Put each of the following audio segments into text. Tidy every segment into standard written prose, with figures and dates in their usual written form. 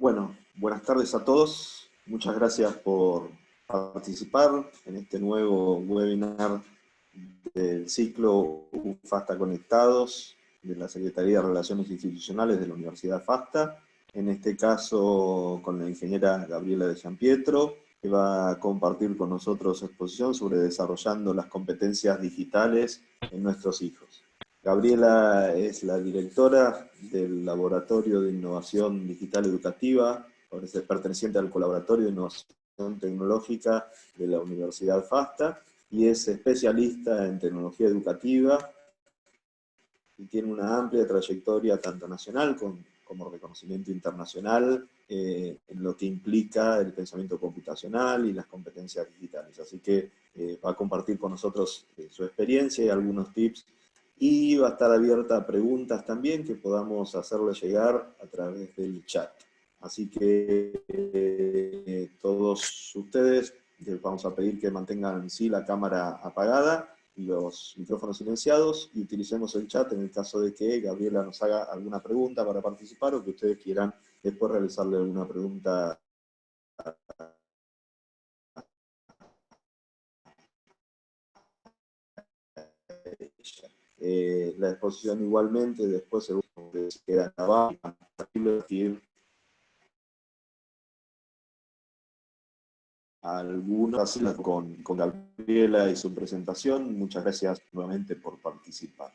Bueno, buenas tardes a todos. Muchas gracias por participar en este nuevo webinar del ciclo FASTA Conectados de la Secretaría de Relaciones Institucionales de la Universidad FASTA. En este caso con la ingeniera Gabriela de Giampietro, que va a compartir con nosotros su exposición sobre desarrollando las competencias digitales en nuestros hijos. Gabriela es la directora del Laboratorio de Innovación Digital Educativa, perteneciente al Colaboratorio de Innovación Tecnológica de la Universidad FASTA, y es especialista en tecnología educativa y tiene una amplia trayectoria tanto nacional como reconocimiento internacional en lo que implica el pensamiento computacional y las competencias digitales. Así que va a compartir con nosotros su experiencia y algunos tips, y va a estar abierta a preguntas también que podamos hacerle llegar a través del chat. Así que todos ustedes les vamos a pedir que mantengan sí la cámara apagada y los micrófonos silenciados, y utilicemos el chat en el caso de que Gabriela nos haga alguna pregunta para participar, o que ustedes quieran después realizarle alguna pregunta a ella. La exposición igualmente después se queda grabada y algunas con Gabriela y su presentación. Muchas gracias nuevamente por participar.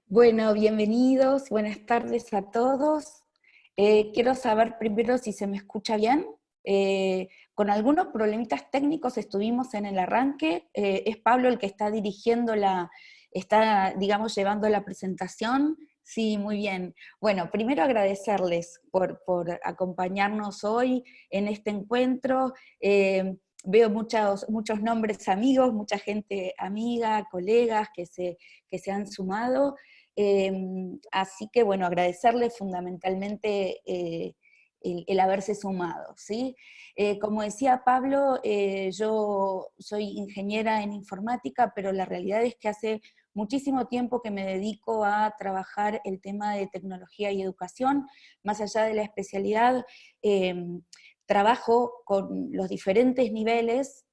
Bueno, bienvenidos, buenas tardes a todos. Quiero saber primero si se me escucha bien. Con algunos problemitas técnicos estuvimos en el arranque. Es Pablo el que está dirigiendo está, digamos, llevando la presentación. Sí, muy bien. Bueno, primero agradecerles por acompañarnos hoy en este encuentro. Veo muchos nombres amigos, mucha gente amiga, colegas que se han sumado. Así que, bueno, agradecerle fundamentalmente el haberse sumado, ¿sí? Como decía Pablo, yo soy ingeniera en informática, pero la realidad es que hace muchísimo tiempo que me dedico a trabajar el tema de tecnología y educación. Más allá de la especialidad, trabajo con los diferentes niveles,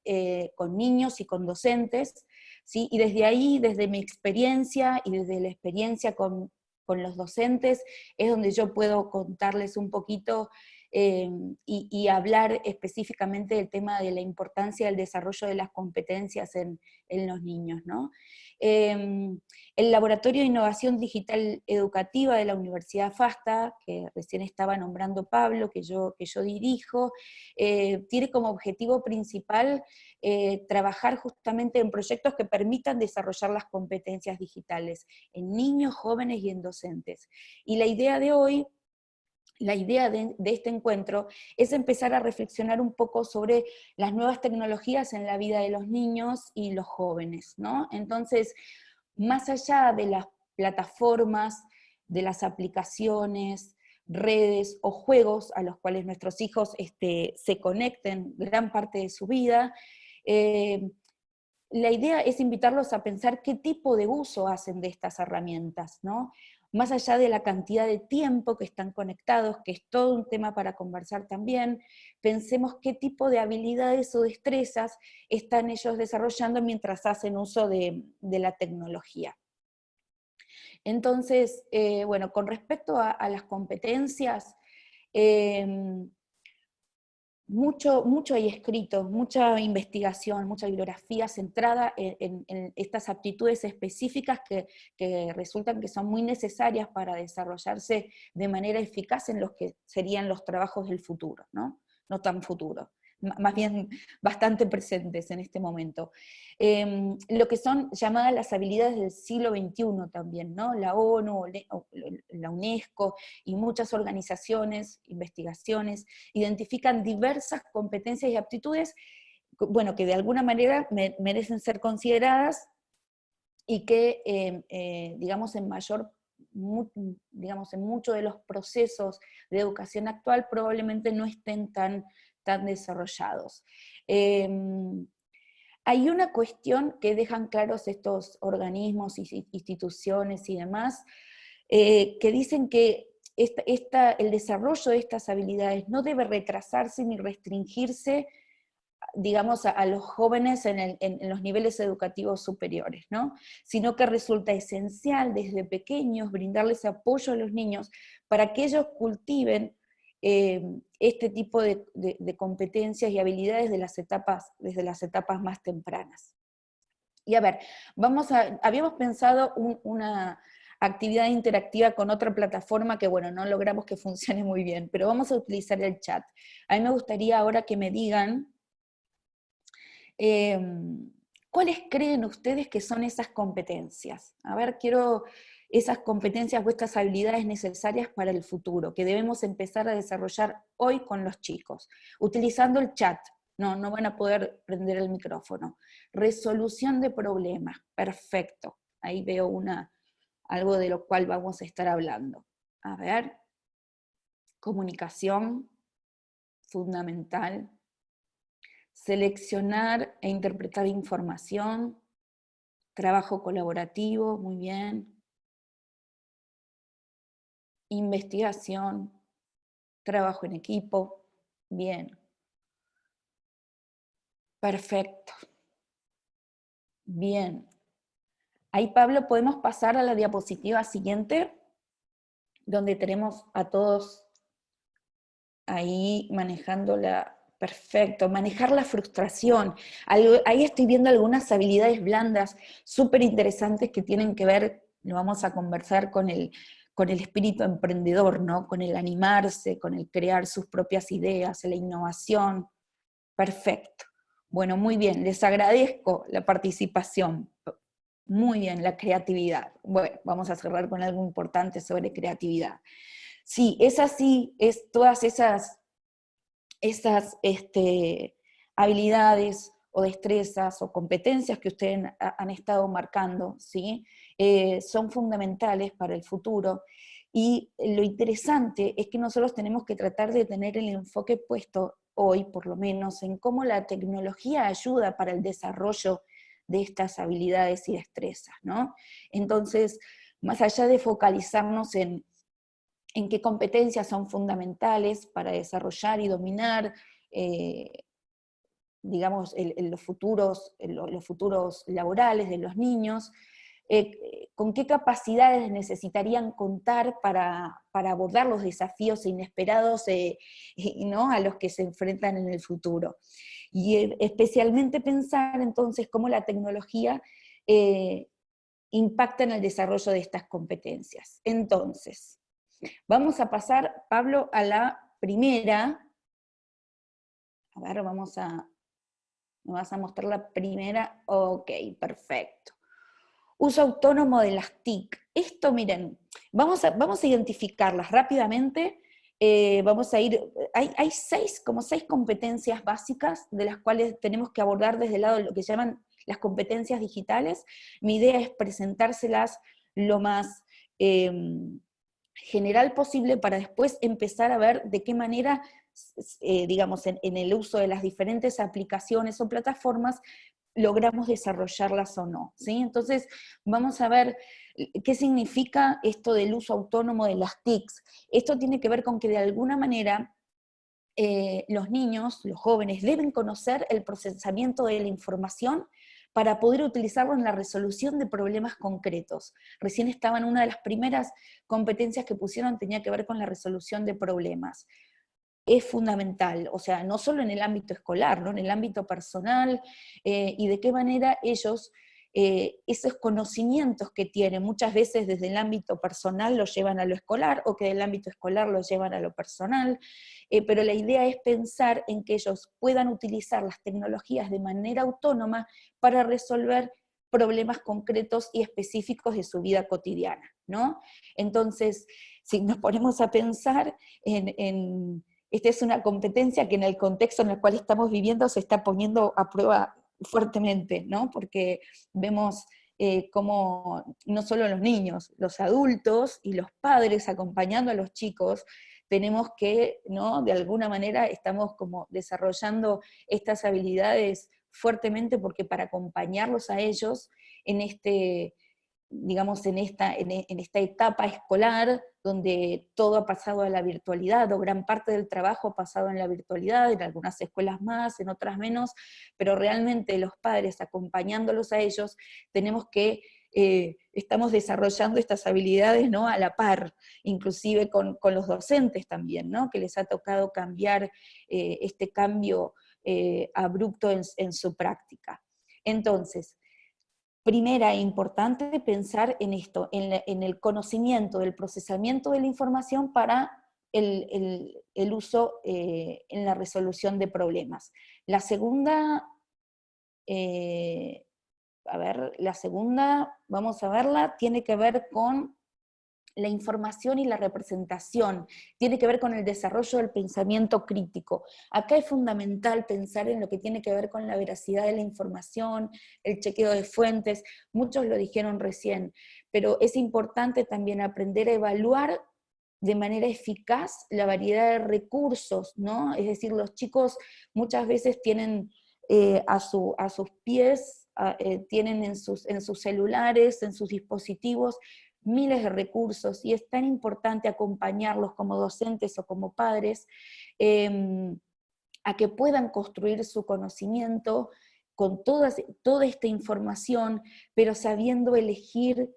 con niños y con docentes, ¿sí? Y desde ahí, desde mi experiencia y desde la experiencia con los docentes, es donde yo puedo contarles un poquito y hablar específicamente del tema de la importancia del desarrollo de las competencias en los niños, ¿no? El Laboratorio de Innovación Digital Educativa de la Universidad FASTA, que recién estaba nombrando Pablo, que yo dirijo, tiene como objetivo principal trabajar justamente en proyectos que permitan desarrollar las competencias digitales en niños, jóvenes y en docentes. Y la idea de hoy, la idea de este encuentro, es empezar a reflexionar un poco sobre las nuevas tecnologías en la vida de los niños y los jóvenes, ¿no? Entonces, más allá de las plataformas, de las aplicaciones, redes o juegos a los cuales nuestros hijos se conecten gran parte de su vida, la idea es invitarlos a pensar qué tipo de uso hacen de estas herramientas, ¿no? Más allá de la cantidad de tiempo que están conectados, que es todo un tema para conversar también, pensemos qué tipo de habilidades o destrezas están ellos desarrollando mientras hacen uso de la tecnología. Entonces, bueno, con respecto a las competencias, mucho hay escrito, mucha investigación, mucha bibliografía centrada en estas aptitudes específicas que resultan que son muy necesarias para desarrollarse de manera eficaz en los que serían los trabajos del futuro, ¿no? No tan futuro, más bien bastante presentes en este momento. Lo que son llamadas las habilidades del siglo XXI también, ¿no? La ONU, la UNESCO y muchas organizaciones, investigaciones, identifican diversas competencias y aptitudes, bueno, que de alguna manera merecen ser consideradas y que, digamos, digamos, en muchos de los procesos de educación actual probablemente no estén tan desarrollados. Hay una cuestión que dejan claros estos organismos, instituciones y demás, que dicen que el desarrollo de estas habilidades no debe retrasarse ni restringirse, digamos, a los jóvenes en los niveles educativos superiores, ¿no? Sino que resulta esencial desde pequeños brindarles apoyo a los niños para que ellos cultiven este tipo de competencias y habilidades desde las etapas más tempranas. Y a ver, habíamos pensado una actividad interactiva con otra plataforma que, bueno, no logramos que funcione muy bien, pero vamos a utilizar el chat. A mí me gustaría ahora que me digan ¿cuáles creen ustedes que son esas competencias? A ver, quiero esas competencias o estas habilidades necesarias para el futuro, que debemos empezar a desarrollar hoy con los chicos, utilizando el chat. No van a poder prender el micrófono. Resolución de problemas, perfecto. Ahí veo algo de lo cual vamos a estar hablando. A ver, comunicación, fundamental. Seleccionar e interpretar información, trabajo colaborativo, muy bien. Investigación, trabajo en equipo, bien. Perfecto. Bien. Ahí, Pablo, podemos pasar a la diapositiva siguiente, donde tenemos a todos ahí manejando perfecto, manejar la frustración. Ahí estoy viendo algunas habilidades blandas súper interesantes que tienen que ver, lo vamos a conversar con el espíritu emprendedor, ¿no? Con el animarse, con el crear sus propias ideas, la innovación. Perfecto. Bueno, muy bien, les agradezco la participación. Muy bien, la creatividad. Bueno, vamos a cerrar con algo importante sobre creatividad. Sí, es así, es todas esas habilidades o destrezas o competencias que ustedes han estado marcando, ¿sí? Son fundamentales para el futuro. Y lo interesante es que nosotros tenemos que tratar de tener el enfoque puesto hoy, por lo menos, en cómo la tecnología ayuda para el desarrollo de estas habilidades y destrezas, ¿no? Entonces, más allá de focalizarnos en qué competencias son fundamentales para desarrollar y dominar, digamos, los futuros laborales de los niños, con qué capacidades necesitarían contar para abordar los desafíos inesperados ¿no? a los que se enfrentan en el futuro. Y especialmente pensar entonces cómo la tecnología impacta en el desarrollo de estas competencias. Entonces, vamos a pasar, Pablo, a la primera. A ver, me vas a mostrar la primera. Ok, perfecto. Uso autónomo de las TIC. Esto, miren, vamos a identificarlas rápidamente. Vamos a ir, hay como seis competencias básicas de las cuales tenemos que abordar desde el lado de lo que llaman las competencias digitales. Mi idea es presentárselas lo más general posible para después empezar a ver de qué manera, digamos, en el uso de las diferentes aplicaciones o plataformas, logramos desarrollarlas o no, ¿sí? Entonces, vamos a ver qué significa esto del uso autónomo de las TICs. Esto tiene que ver con que de alguna manera los niños, los jóvenes, deben conocer el procesamiento de la información para poder utilizarlo en la resolución de problemas concretos. Recién estaban, una de las primeras competencias que pusieron tenía que ver con la resolución de problemas. Es fundamental, o sea, no solo en el ámbito escolar, ¿no? En el ámbito personal, y de qué manera ellos, esos conocimientos que tienen, muchas veces desde el ámbito personal los llevan a lo escolar, o que del ámbito escolar los llevan a lo personal, pero la idea es pensar en que ellos puedan utilizar las tecnologías de manera autónoma para resolver problemas concretos y específicos de su vida cotidiana, ¿no? Entonces, si nos ponemos a pensar esta es una competencia que en el contexto en el cual estamos viviendo se está poniendo a prueba fuertemente, ¿no? Porque vemos cómo no solo los niños, los adultos y los padres acompañando a los chicos, tenemos que, ¿no? De alguna manera estamos como desarrollando estas habilidades fuertemente porque para acompañarlos a ellos en digamos, en esta etapa escolar, donde todo ha pasado a la virtualidad, o gran parte del trabajo ha pasado en la virtualidad, en algunas escuelas más, en otras menos, pero realmente los padres acompañándolos a ellos, tenemos que, estamos desarrollando estas habilidades, ¿no?, a la par, inclusive con los docentes también, ¿no?, que les ha tocado cambiar este cambio abrupto en su práctica. Entonces, primera, importante pensar en esto, en el conocimiento, del procesamiento de la información para el uso en la resolución de problemas. La segunda, vamos a verla, tiene que ver con la información y la representación, tiene que ver con el desarrollo del pensamiento crítico. Acá es fundamental pensar en lo que tiene que ver con la veracidad de la información, el chequeo de fuentes, muchos lo dijeron recién, pero es importante también aprender a evaluar de manera eficaz la variedad de recursos, ¿no? Es decir, los chicos muchas veces tienen a sus pies, tienen en sus celulares, en sus dispositivos, miles de recursos, y es tan importante acompañarlos como docentes o como padres a que puedan construir su conocimiento con toda esta información, pero sabiendo elegir,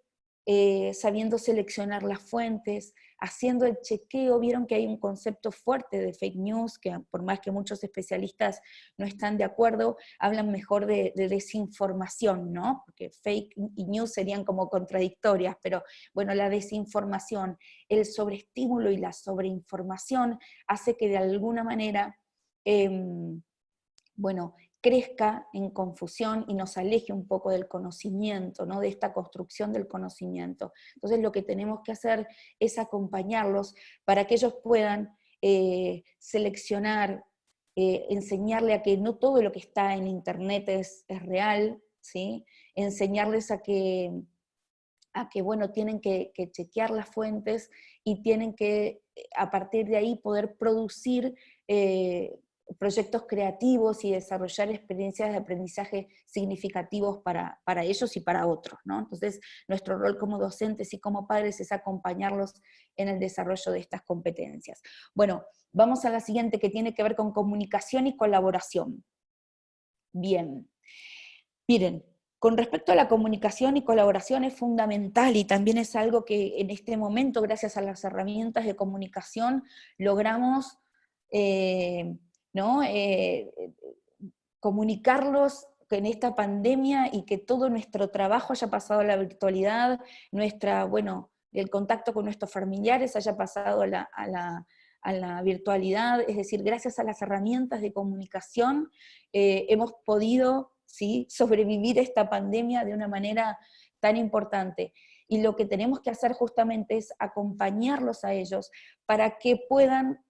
sabiendo seleccionar las fuentes, haciendo el chequeo. Vieron que hay un concepto fuerte de fake news, que por más que muchos especialistas no están de acuerdo, hablan mejor de desinformación, ¿no? Porque fake y news serían como contradictorias, pero bueno, la desinformación, el sobreestímulo y la sobreinformación hace que de alguna manera bueno, crezca en confusión y nos aleje un poco del conocimiento, ¿no?, de esta construcción del conocimiento. Entonces lo que tenemos que hacer es acompañarlos para que ellos puedan seleccionar, enseñarle a que no todo lo que está en internet es real, ¿sí? Enseñarles a que bueno, tienen que chequear las fuentes y tienen que, a partir de ahí, poder producir proyectos creativos y desarrollar experiencias de aprendizaje significativos para ellos y para otros, ¿no? Entonces, nuestro rol como docentes y como padres es acompañarlos en el desarrollo de estas competencias. Bueno, vamos a la siguiente, que tiene que ver con comunicación y colaboración. Bien. Miren, con respecto a la comunicación y colaboración es fundamental, y también es algo que en este momento, gracias a las herramientas de comunicación, logramos ¿no? Comunicarlos en esta pandemia y que todo nuestro trabajo haya pasado a la virtualidad, el contacto con nuestros familiares haya pasado a la virtualidad. Es decir, gracias a las herramientas de comunicación hemos podido, ¿sí?, sobrevivir esta pandemia de una manera tan importante. Y lo que tenemos que hacer justamente es acompañarlos a ellos para que puedan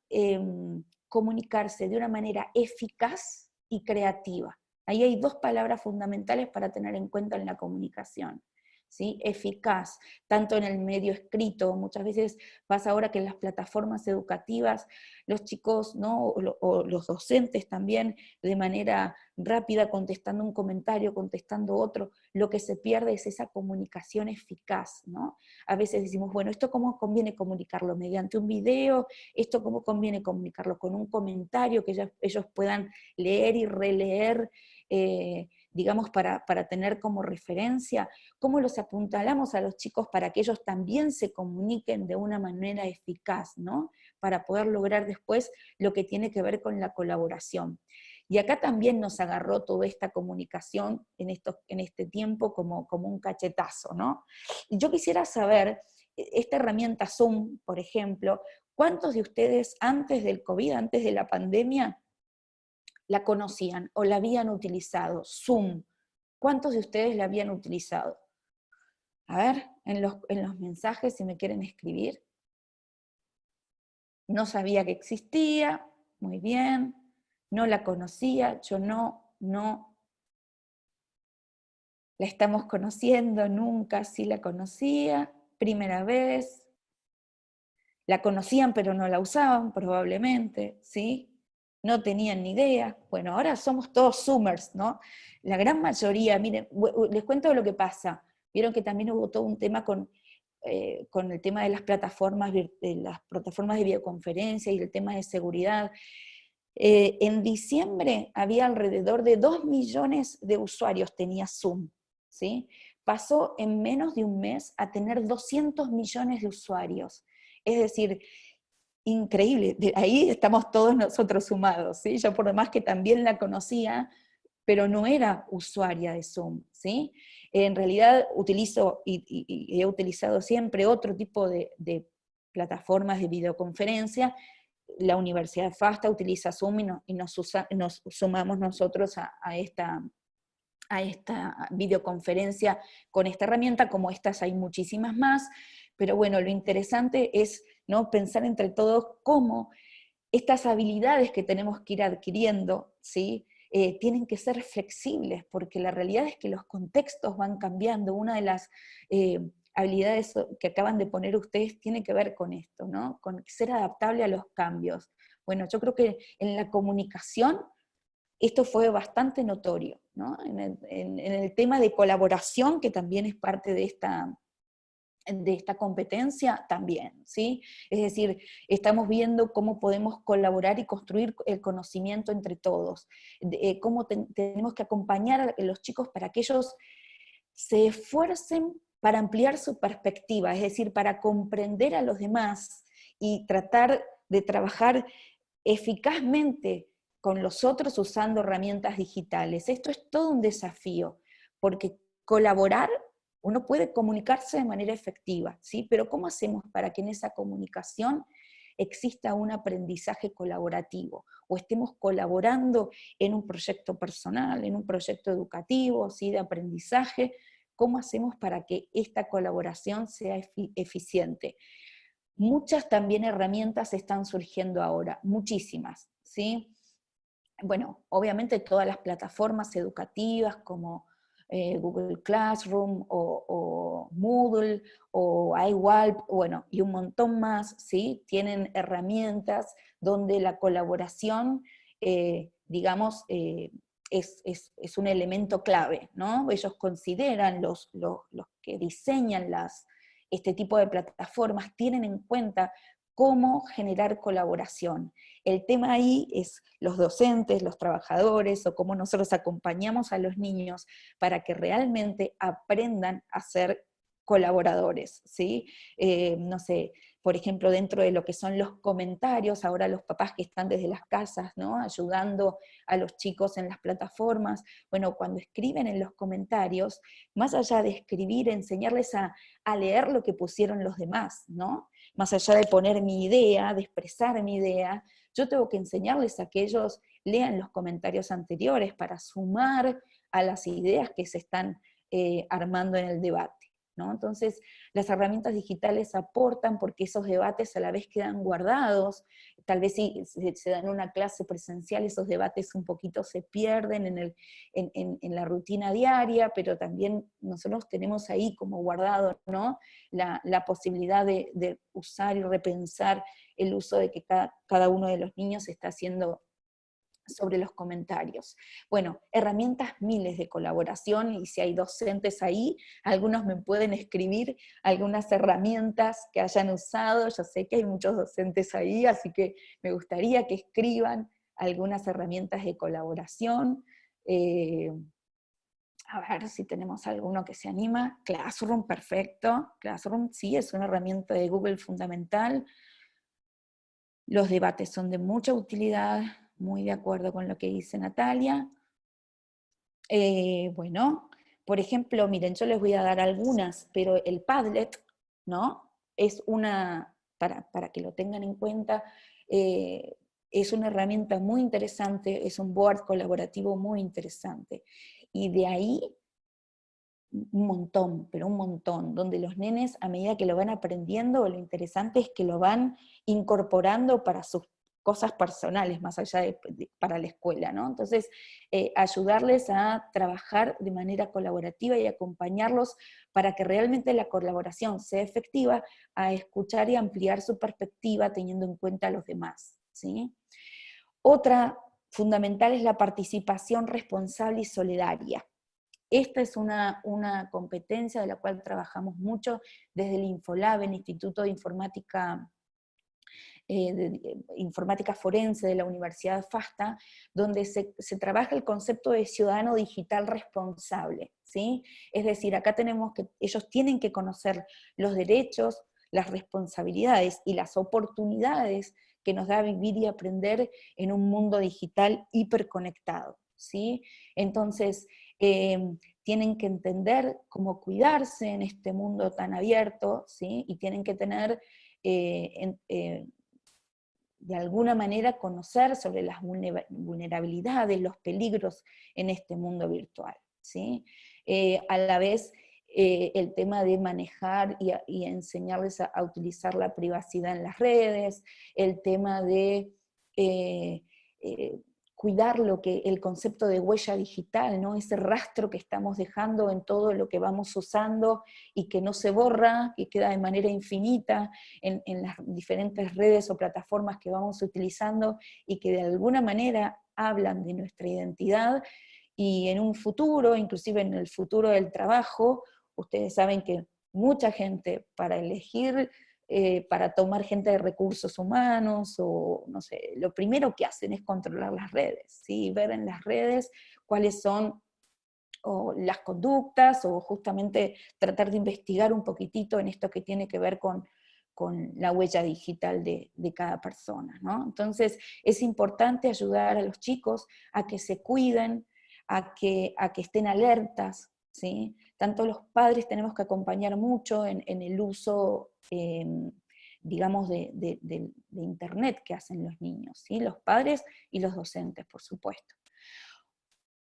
comunicarse de una manera eficaz y creativa. Ahí hay dos palabras fundamentales para tener en cuenta en la comunicación, ¿sí? Eficaz, tanto en el medio escrito. Muchas veces pasa ahora que en las plataformas educativas los chicos, ¿no?, o los docentes también, de manera rápida, contestando un comentario, contestando otro, lo que se pierde es esa comunicación eficaz, ¿no? A veces decimos, bueno, ¿esto cómo conviene comunicarlo? ¿Mediante un video? ¿Esto cómo conviene comunicarlo? ¿Con un comentario que ellos puedan leer y releer, digamos, para tener como referencia? ¿Cómo los apuntalamos a los chicos para que ellos también se comuniquen de una manera eficaz, ¿no?, para poder lograr después lo que tiene que ver con la colaboración? Y acá también nos agarró toda esta comunicación en este tiempo como un cachetazo, ¿no? Y yo quisiera saber, esta herramienta Zoom, por ejemplo, ¿cuántos de ustedes antes del COVID, antes de la pandemia, la conocían o la habían utilizado? Zoom. ¿Cuántos de ustedes la habían utilizado? A ver, en los mensajes, si me quieren escribir. No sabía que existía, muy bien. No la conocía, yo no. La estamos conociendo, nunca, sí la conocía, primera vez. La conocían pero no la usaban, probablemente, ¿sí? no tenían ni idea. Bueno, ahora somos todos Zoomers, ¿no? La gran mayoría, miren, les cuento lo que pasa. Vieron que también hubo todo un tema con el tema de las plataformas de videoconferencia y el tema de seguridad. En diciembre había alrededor de 2 millones de usuarios, tenía Zoom, ¿sí? Pasó en menos de un mes a tener 200 millones de usuarios. Es decir, increíble, de ahí estamos todos nosotros sumados, ¿sí? Yo por lo más que también la conocía, pero no era usuaria de Zoom, ¿sí? En realidad utilizo y he utilizado siempre otro tipo de plataformas de videoconferencia. La Universidad FASTA utiliza Zoom y nos sumamos nosotros a esta videoconferencia con esta herramienta. Como estas hay muchísimas más, pero bueno, lo interesante es, ¿no?, pensar entre todos cómo estas habilidades que tenemos que ir adquiriendo, ¿sí?, tienen que ser flexibles, porque la realidad es que los contextos van cambiando. Una de las habilidades que acaban de poner ustedes tiene que ver con esto, ¿no?, con ser adaptable a los cambios. Bueno, yo creo que en la comunicación esto fue bastante notorio, ¿no? En el tema de colaboración, que también es parte de esta competencia también, ¿sí? Es decir, estamos viendo cómo podemos colaborar y construir el conocimiento entre todos, cómo tenemos que acompañar a los chicos para que ellos se esfuercen para ampliar su perspectiva, es decir, para comprender a los demás y tratar de trabajar eficazmente con los otros usando herramientas digitales. Esto es todo un desafío, porque colaborar, uno puede comunicarse de manera efectiva, ¿sí? Pero ¿cómo hacemos para que en esa comunicación exista un aprendizaje colaborativo? O estemos colaborando en un proyecto personal, en un proyecto educativo, ¿sí?, de aprendizaje. ¿Cómo hacemos para que esta colaboración sea eficiente? Muchas también herramientas están surgiendo ahora, muchísimas, ¿sí? Bueno, obviamente todas las plataformas educativas como Google Classroom o Moodle o iWalp, bueno, y un montón más, ¿sí?, tienen herramientas donde la colaboración, digamos, es un elemento clave, ¿no? Ellos consideran, los que diseñan este tipo de plataformas, tienen en cuenta cómo generar colaboración. El tema ahí es los docentes, los trabajadores, o cómo nosotros acompañamos a los niños para que realmente aprendan a ser colaboradores, ¿sí? No sé, por ejemplo, dentro de lo que son los comentarios, ahora los papás que están desde las casas, ¿no?, ayudando a los chicos en las plataformas, bueno, cuando escriben en los comentarios, más allá de escribir, enseñarles a leer lo que pusieron los demás, ¿no? Más allá de poner mi idea, de expresar mi idea, yo tengo que enseñarles a que ellos lean los comentarios anteriores para sumar a las ideas que se están armando en el debate, ¿no? Entonces, las herramientas digitales aportan porque esos debates a la vez quedan guardados. Tal vez si se dan una clase presencial, esos debates un poquito se pierden en la rutina diaria, pero también nosotros tenemos ahí como guardado, ¿no?, la posibilidad de usar y repensar el uso de que cada uno de los niños está haciendo sobre los comentarios. Bueno, herramientas miles de colaboración, y si hay docentes ahí, algunos me pueden escribir algunas herramientas que hayan usado. Yo sé que hay muchos docentes ahí, así que me gustaría que escriban algunas herramientas de colaboración. A ver si tenemos alguno que se anima. Classroom, perfecto. Classroom, sí, es una herramienta de Google fundamental. Los debates son de mucha utilidad, muy de acuerdo con lo que dice Natalia. Bueno, por ejemplo, miren, yo les voy a dar algunas, pero el Padlet, ¿no?, es una, para que lo tengan en cuenta, es una herramienta muy interesante, es un board colaborativo muy interesante. Y de ahí un montón, pero un montón, donde los nenes, a medida que lo van aprendiendo, lo interesante es que lo van incorporando para sus cosas personales, más allá para la escuela, ¿no? Entonces, ayudarles a trabajar de manera colaborativa y acompañarlos para que realmente la colaboración sea efectiva, a escuchar y ampliar su perspectiva teniendo en cuenta a los demás, ¿sí? Otra fundamental es la participación responsable y solidaria. Esta es una competencia de la cual trabajamos mucho desde el Infolab, el Instituto de Informática Forense de la Universidad FASTA, donde se trabaja el concepto de ciudadano digital responsable, ¿sí? Es decir, acá ellos tienen que conocer los derechos, las responsabilidades y las oportunidades que nos da vivir y aprender en un mundo digital hiperconectado, ¿sí? Entonces, tienen que entender cómo cuidarse en este mundo tan abierto, ¿sí? Y tienen que tener, de alguna manera, conocer sobre las vulnerabilidades, los peligros en este mundo virtual, ¿sí? A la vez, el tema de manejar y enseñarles a utilizar la privacidad en las redes, el tema de cuidar el concepto de huella digital, ¿no? Ese rastro que estamos dejando en todo lo que vamos usando y que no se borra, que queda de manera infinita en las diferentes redes o plataformas que vamos utilizando y que de alguna manera hablan de nuestra identidad, y en un futuro, inclusive en el futuro del trabajo, ustedes saben que mucha gente para elegir, para tomar gente de recursos humanos, o no sé, lo primero que hacen es controlar las redes, ¿sí? Ver en las redes cuáles son o las conductas, o justamente tratar de investigar un poquitito en esto que tiene que ver con la huella digital de cada persona, ¿no? Entonces es importante ayudar a los chicos a que se cuiden, a que estén alertas, ¿sí? Tanto los padres tenemos que acompañar mucho en el uso, digamos, de Internet que hacen los niños, ¿sí? Los padres y los docentes, por supuesto.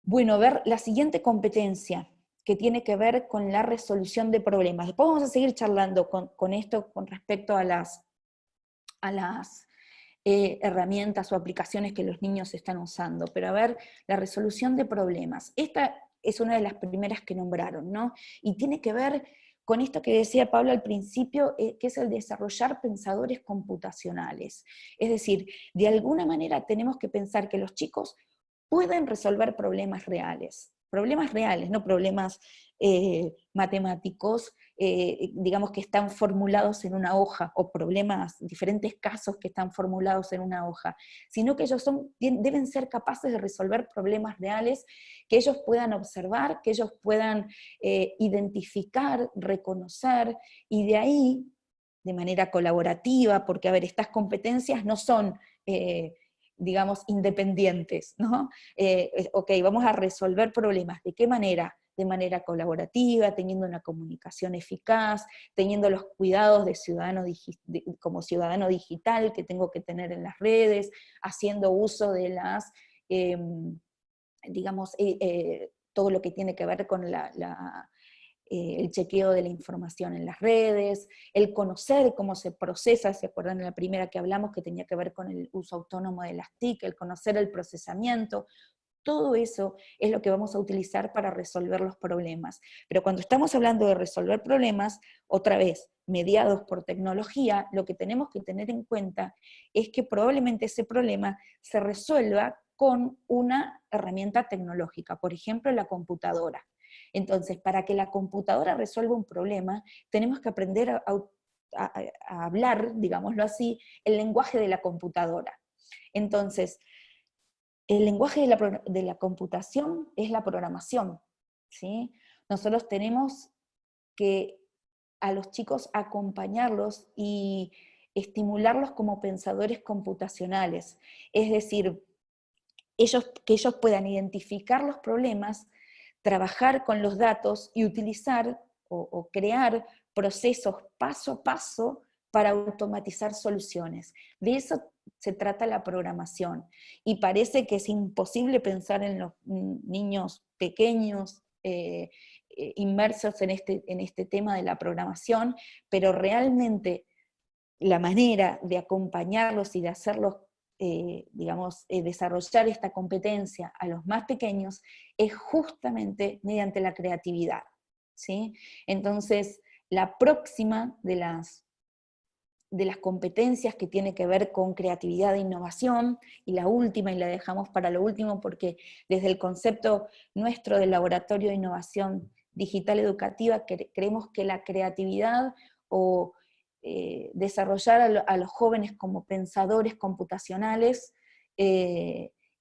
Bueno, ver la siguiente competencia, que tiene que ver con la resolución de problemas. Después vamos a seguir charlando con esto con respecto a las herramientas o aplicaciones que los niños están usando, pero a ver, la resolución de problemas. Esta es una de las primeras que nombraron, ¿no? Y tiene que ver con esto que decía Pablo al principio, que es el desarrollar pensadores computacionales. Es decir, de alguna manera tenemos que pensar que los chicos pueden resolver problemas reales, no problemas matemáticos, digamos que están formulados en una hoja, o problemas, diferentes casos que están formulados en una hoja, sino que ellos deben ser capaces de resolver problemas reales, que ellos puedan observar, que ellos puedan identificar, reconocer, y de ahí, de manera colaborativa, porque a ver, estas competencias no son digamos, independientes, ¿no? Ok, vamos a resolver problemas. ¿De qué manera? De manera colaborativa, teniendo una comunicación eficaz, teniendo los cuidados de como ciudadano digital que tengo que tener en las redes, haciendo uso de las, digamos, todo lo que tiene que ver con el chequeo de la información en las redes, el conocer cómo se procesa, ¿se acuerdan en la primera que hablamos que tenía que ver con el uso autónomo de las TIC, el conocer el procesamiento? Todo eso es lo que vamos a utilizar para resolver los problemas. Pero cuando estamos hablando de resolver problemas, otra vez, mediados por tecnología, lo que tenemos que tener en cuenta es que probablemente ese problema se resuelva con una herramienta tecnológica, por ejemplo la computadora. Entonces, para que la computadora resuelva un problema, tenemos que aprender a hablar, digámoslo así, el lenguaje de la computadora. Entonces, el lenguaje de la computación es la programación, ¿sí? Nosotros tenemos que a los chicos acompañarlos y estimularlos como pensadores computacionales, es decir, que ellos puedan identificar los problemas, trabajar con los datos y utilizar o crear procesos paso a paso para automatizar soluciones. De eso se trata la programación. Y parece que es imposible pensar en los niños pequeños inmersos en este tema de la programación, pero realmente la manera de acompañarlos y de hacerlos, digamos, desarrollar esta competencia a los más pequeños es justamente mediante la creatividad, ¿sí? Entonces, la próxima de de las competencias que tiene que ver con creatividad e innovación, y la última, y la dejamos para lo último, porque desde el concepto nuestro del Laboratorio de Innovación Digital Educativa, creemos que la creatividad o desarrollar a los jóvenes como pensadores computacionales,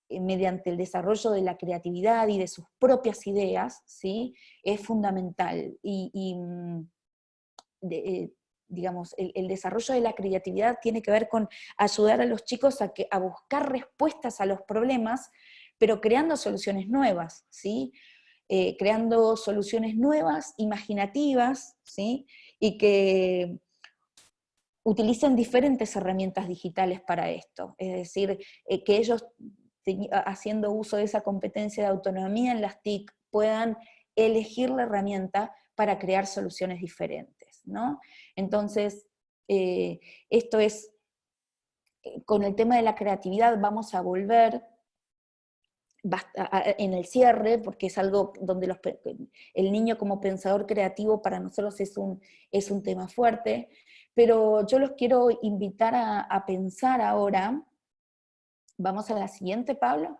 mediante el desarrollo de la creatividad y de sus propias ideas, ¿sí? Es fundamental. Digamos, el desarrollo de la creatividad tiene que ver con ayudar a los chicos a buscar respuestas a los problemas, pero creando soluciones nuevas, ¿sí? Creando soluciones nuevas, imaginativas, ¿sí? Y que utilicen diferentes herramientas digitales para esto. Es decir, que ellos, haciendo uso de esa competencia de autonomía en las TIC, puedan elegir la herramienta para crear soluciones diferentes, ¿no? Entonces, esto es, con el tema de la creatividad vamos a volver en el cierre, porque es algo donde el niño como pensador creativo para nosotros es un tema fuerte, pero yo los quiero invitar a pensar ahora. Vamos a la siguiente, Pablo.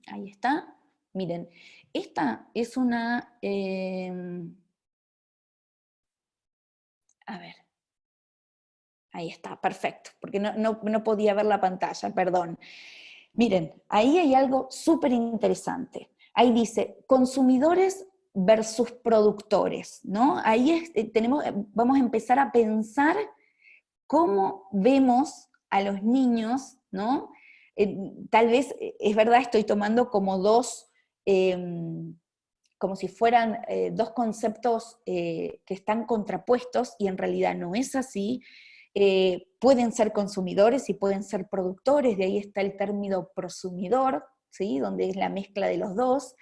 Ahí está. Miren, esta es una... a ver. Ahí está, perfecto, porque no podía ver la pantalla, perdón. Miren, ahí hay algo súper interesante. Ahí dice, consumidores versus productores, ¿no? Ahí vamos a empezar a pensar cómo vemos a los niños, ¿no? Tal vez, es verdad, estoy tomando como como si fueran dos conceptos que están contrapuestos, y en realidad no es así. Pueden ser consumidores y pueden ser productores, de ahí está el término prosumidor, ¿sí? Donde es la mezcla de los dos,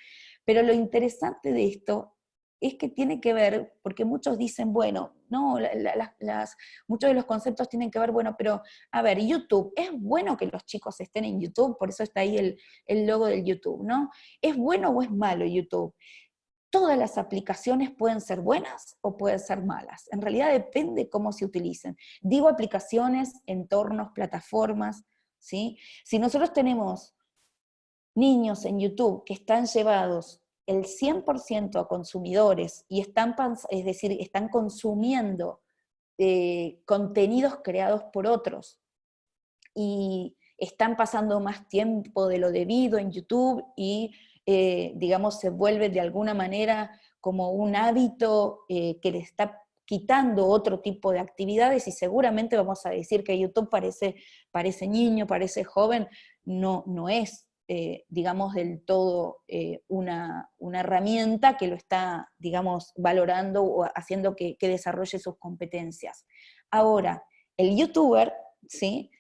pero lo interesante de esto es que tiene que ver, porque muchos dicen, bueno, no, muchos de los conceptos tienen que ver, bueno, pero a ver, YouTube, ¿es bueno que los chicos estén en YouTube? Por eso está ahí el logo del YouTube, ¿no? ¿Es bueno o es malo YouTube? Todas las aplicaciones pueden ser buenas o pueden ser malas. En realidad depende cómo se utilicen. Digo aplicaciones, entornos, plataformas, ¿sí? Si nosotros tenemos niños en YouTube que están llevados el 100% a consumidores y es decir, están consumiendo contenidos creados por otros y están pasando más tiempo de lo debido en YouTube y digamos, se vuelve de alguna manera como un hábito que le está quitando otro tipo de actividades, y seguramente vamos a decir que YouTube parece niño, parece joven, no es, digamos, del todo una herramienta que lo está, digamos, valorando o haciendo que desarrolle sus competencias. Ahora, el youtuber, ¿sí?,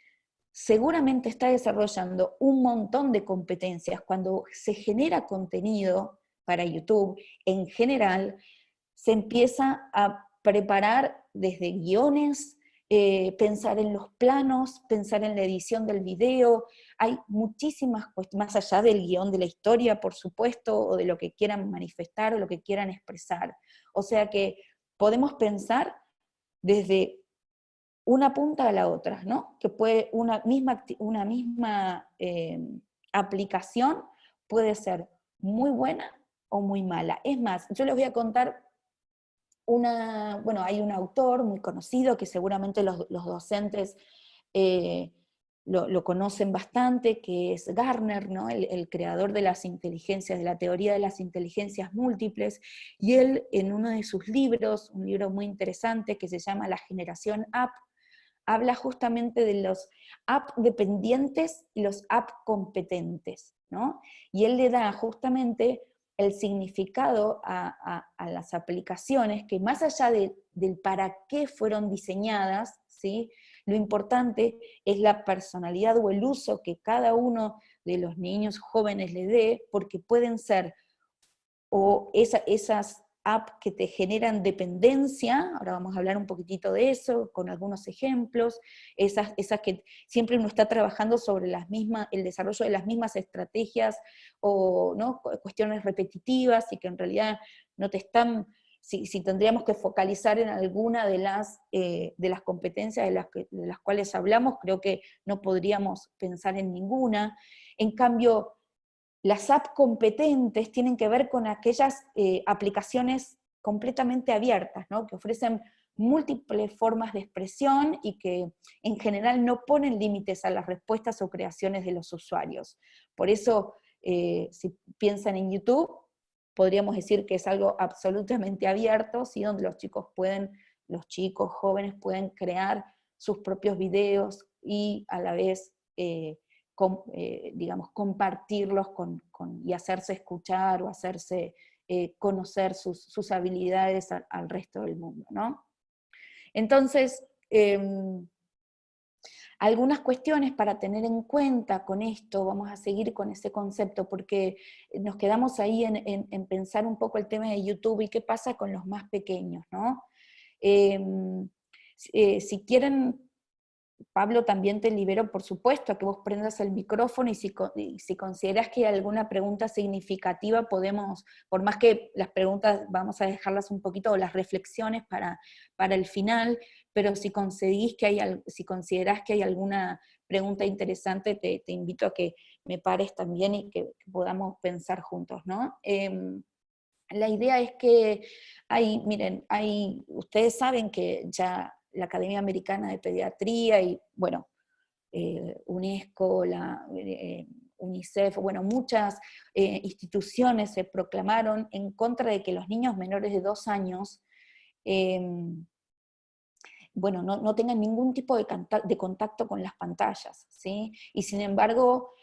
seguramente está desarrollando un montón de competencias. Cuando se genera contenido para YouTube, en general, se empieza a preparar desde guiones, pensar en los planos, pensar en la edición del video. Hay muchísimas cuestiones, más allá del guión de la historia, por supuesto, o de lo que quieran manifestar o lo que quieran expresar. O sea que podemos pensar desde una punta a la otra, ¿no? Que puede una misma aplicación puede ser muy buena o muy mala. Es más, yo les voy a contar bueno, hay un autor muy conocido que seguramente los docentes lo conocen bastante, que es Garner, ¿no? El creador de las inteligencias, de la teoría de las inteligencias múltiples, y él en uno de sus libros, un libro muy interesante que se llama La generación app, habla justamente de los app dependientes y los app competentes, ¿no? Y él le da justamente el significado a las aplicaciones, que más allá del para qué fueron diseñadas, ¿sí?, lo importante es la personalidad o el uso que cada uno de los niños jóvenes le dé, porque pueden ser o esas apps que te generan dependencia, ahora vamos a hablar un poquitito de eso, con algunos ejemplos, esas que siempre uno está trabajando sobre el desarrollo de las mismas estrategias, o ¿no? Cuestiones repetitivas, y que en realidad no te están, si tendríamos que focalizar en alguna de las competencias de las cuales hablamos, creo que no podríamos pensar en ninguna. En cambio, las apps competentes tienen que ver con aquellas aplicaciones completamente abiertas, ¿no? Que ofrecen múltiples formas de expresión y que en general no ponen límites a las respuestas o creaciones de los usuarios. Por eso, si piensan en YouTube, podríamos decir que es algo absolutamente abierto, ¿sí? Donde los chicos jóvenes pueden crear sus propios videos y a la vez digamos, compartirlos y hacerse escuchar o hacerse conocer sus habilidades al resto del mundo, ¿no? Entonces, algunas cuestiones para tener en cuenta con esto, vamos a seguir con ese concepto, porque nos quedamos ahí en pensar un poco el tema de YouTube y qué pasa con los más pequeños, ¿no? Si quieren, Pablo, también te libero, por supuesto, a que vos prendas el micrófono y si consideras que hay alguna pregunta significativa, podemos, por más que las preguntas vamos a dejarlas un poquito, o las reflexiones para el final, pero si considerás que hay alguna pregunta interesante, te invito a que me pares también y que podamos pensar juntos, ¿no? La idea es que miren, ustedes saben que ya la Academia Americana de Pediatría y, bueno, UNESCO, UNICEF, bueno, muchas instituciones se proclamaron en contra de que los niños menores de 2 años, bueno, no tengan ningún tipo de contacto con las pantallas, ¿sí? Y sin embargo,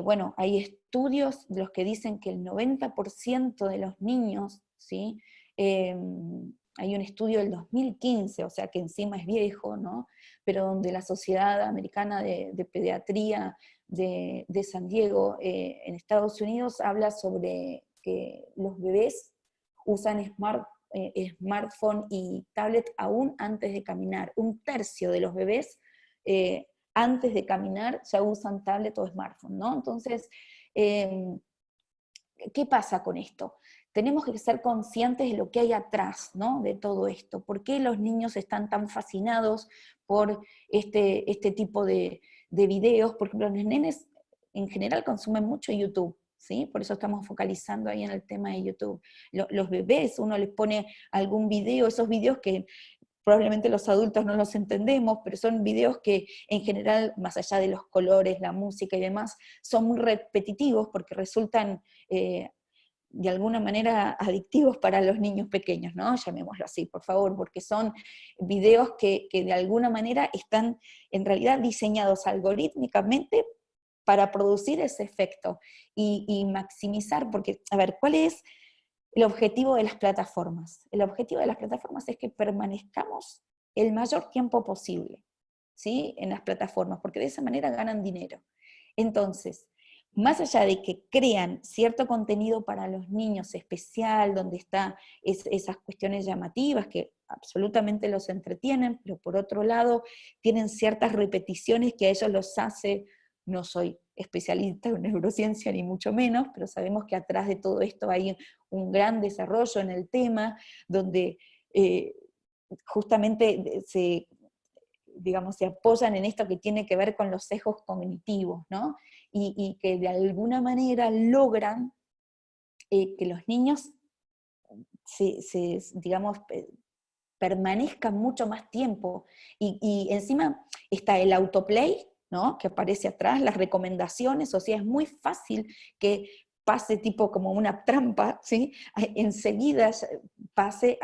bueno, hay estudios de los que dicen que el 90% de los niños, ¿sí? Hay un estudio del 2015, o sea que encima es viejo, ¿no? Pero donde la Sociedad Americana de Pediatría de San Diego, en Estados Unidos, habla sobre que los bebés usan smartphone y tablet aún antes de caminar. 1/3 de los bebés antes de caminar ya usan tablet o smartphone, ¿no? Entonces, ¿qué pasa con esto? Tenemos que ser conscientes de lo que hay atrás, ¿no? De todo esto. ¿Por qué los niños están tan fascinados por este tipo de videos? Porque los nenes en general consumen mucho YouTube, ¿sí? Por eso estamos focalizando ahí en el tema de YouTube. Los bebés, uno les pone algún video, esos videos que probablemente los adultos no los entendemos, pero son videos que en general, más allá de los colores, la música y demás, son muy repetitivos porque resultan de alguna manera adictivos para los niños pequeños, ¿no? Llamémoslo así, por favor, porque son videos que de alguna manera están en realidad diseñados algorítmicamente para producir ese efecto y maximizar, porque, a ver, ¿cuál es el objetivo de las plataformas? El objetivo de las plataformas es que permanezcamos el mayor tiempo posible, ¿sí? En las plataformas, porque de esa manera ganan dinero. Entonces, más allá de que crean cierto contenido para los niños especial, donde están esas cuestiones llamativas que absolutamente los entretienen, pero por otro lado tienen ciertas repeticiones que a ellos los hace, no soy especialista en neurociencia ni mucho menos, pero sabemos que atrás de todo esto hay un gran desarrollo en el tema, donde justamente digamos, se apoyan en esto que tiene que ver con los sesgos cognitivos, ¿no? Y que de alguna manera logran que los niños digamos, permanezcan mucho más tiempo. Y encima está el autoplay, ¿no? Que aparece atrás, las recomendaciones, o sea, es muy fácil que pase tipo como una trampa, ¿sí? Enseguida pase,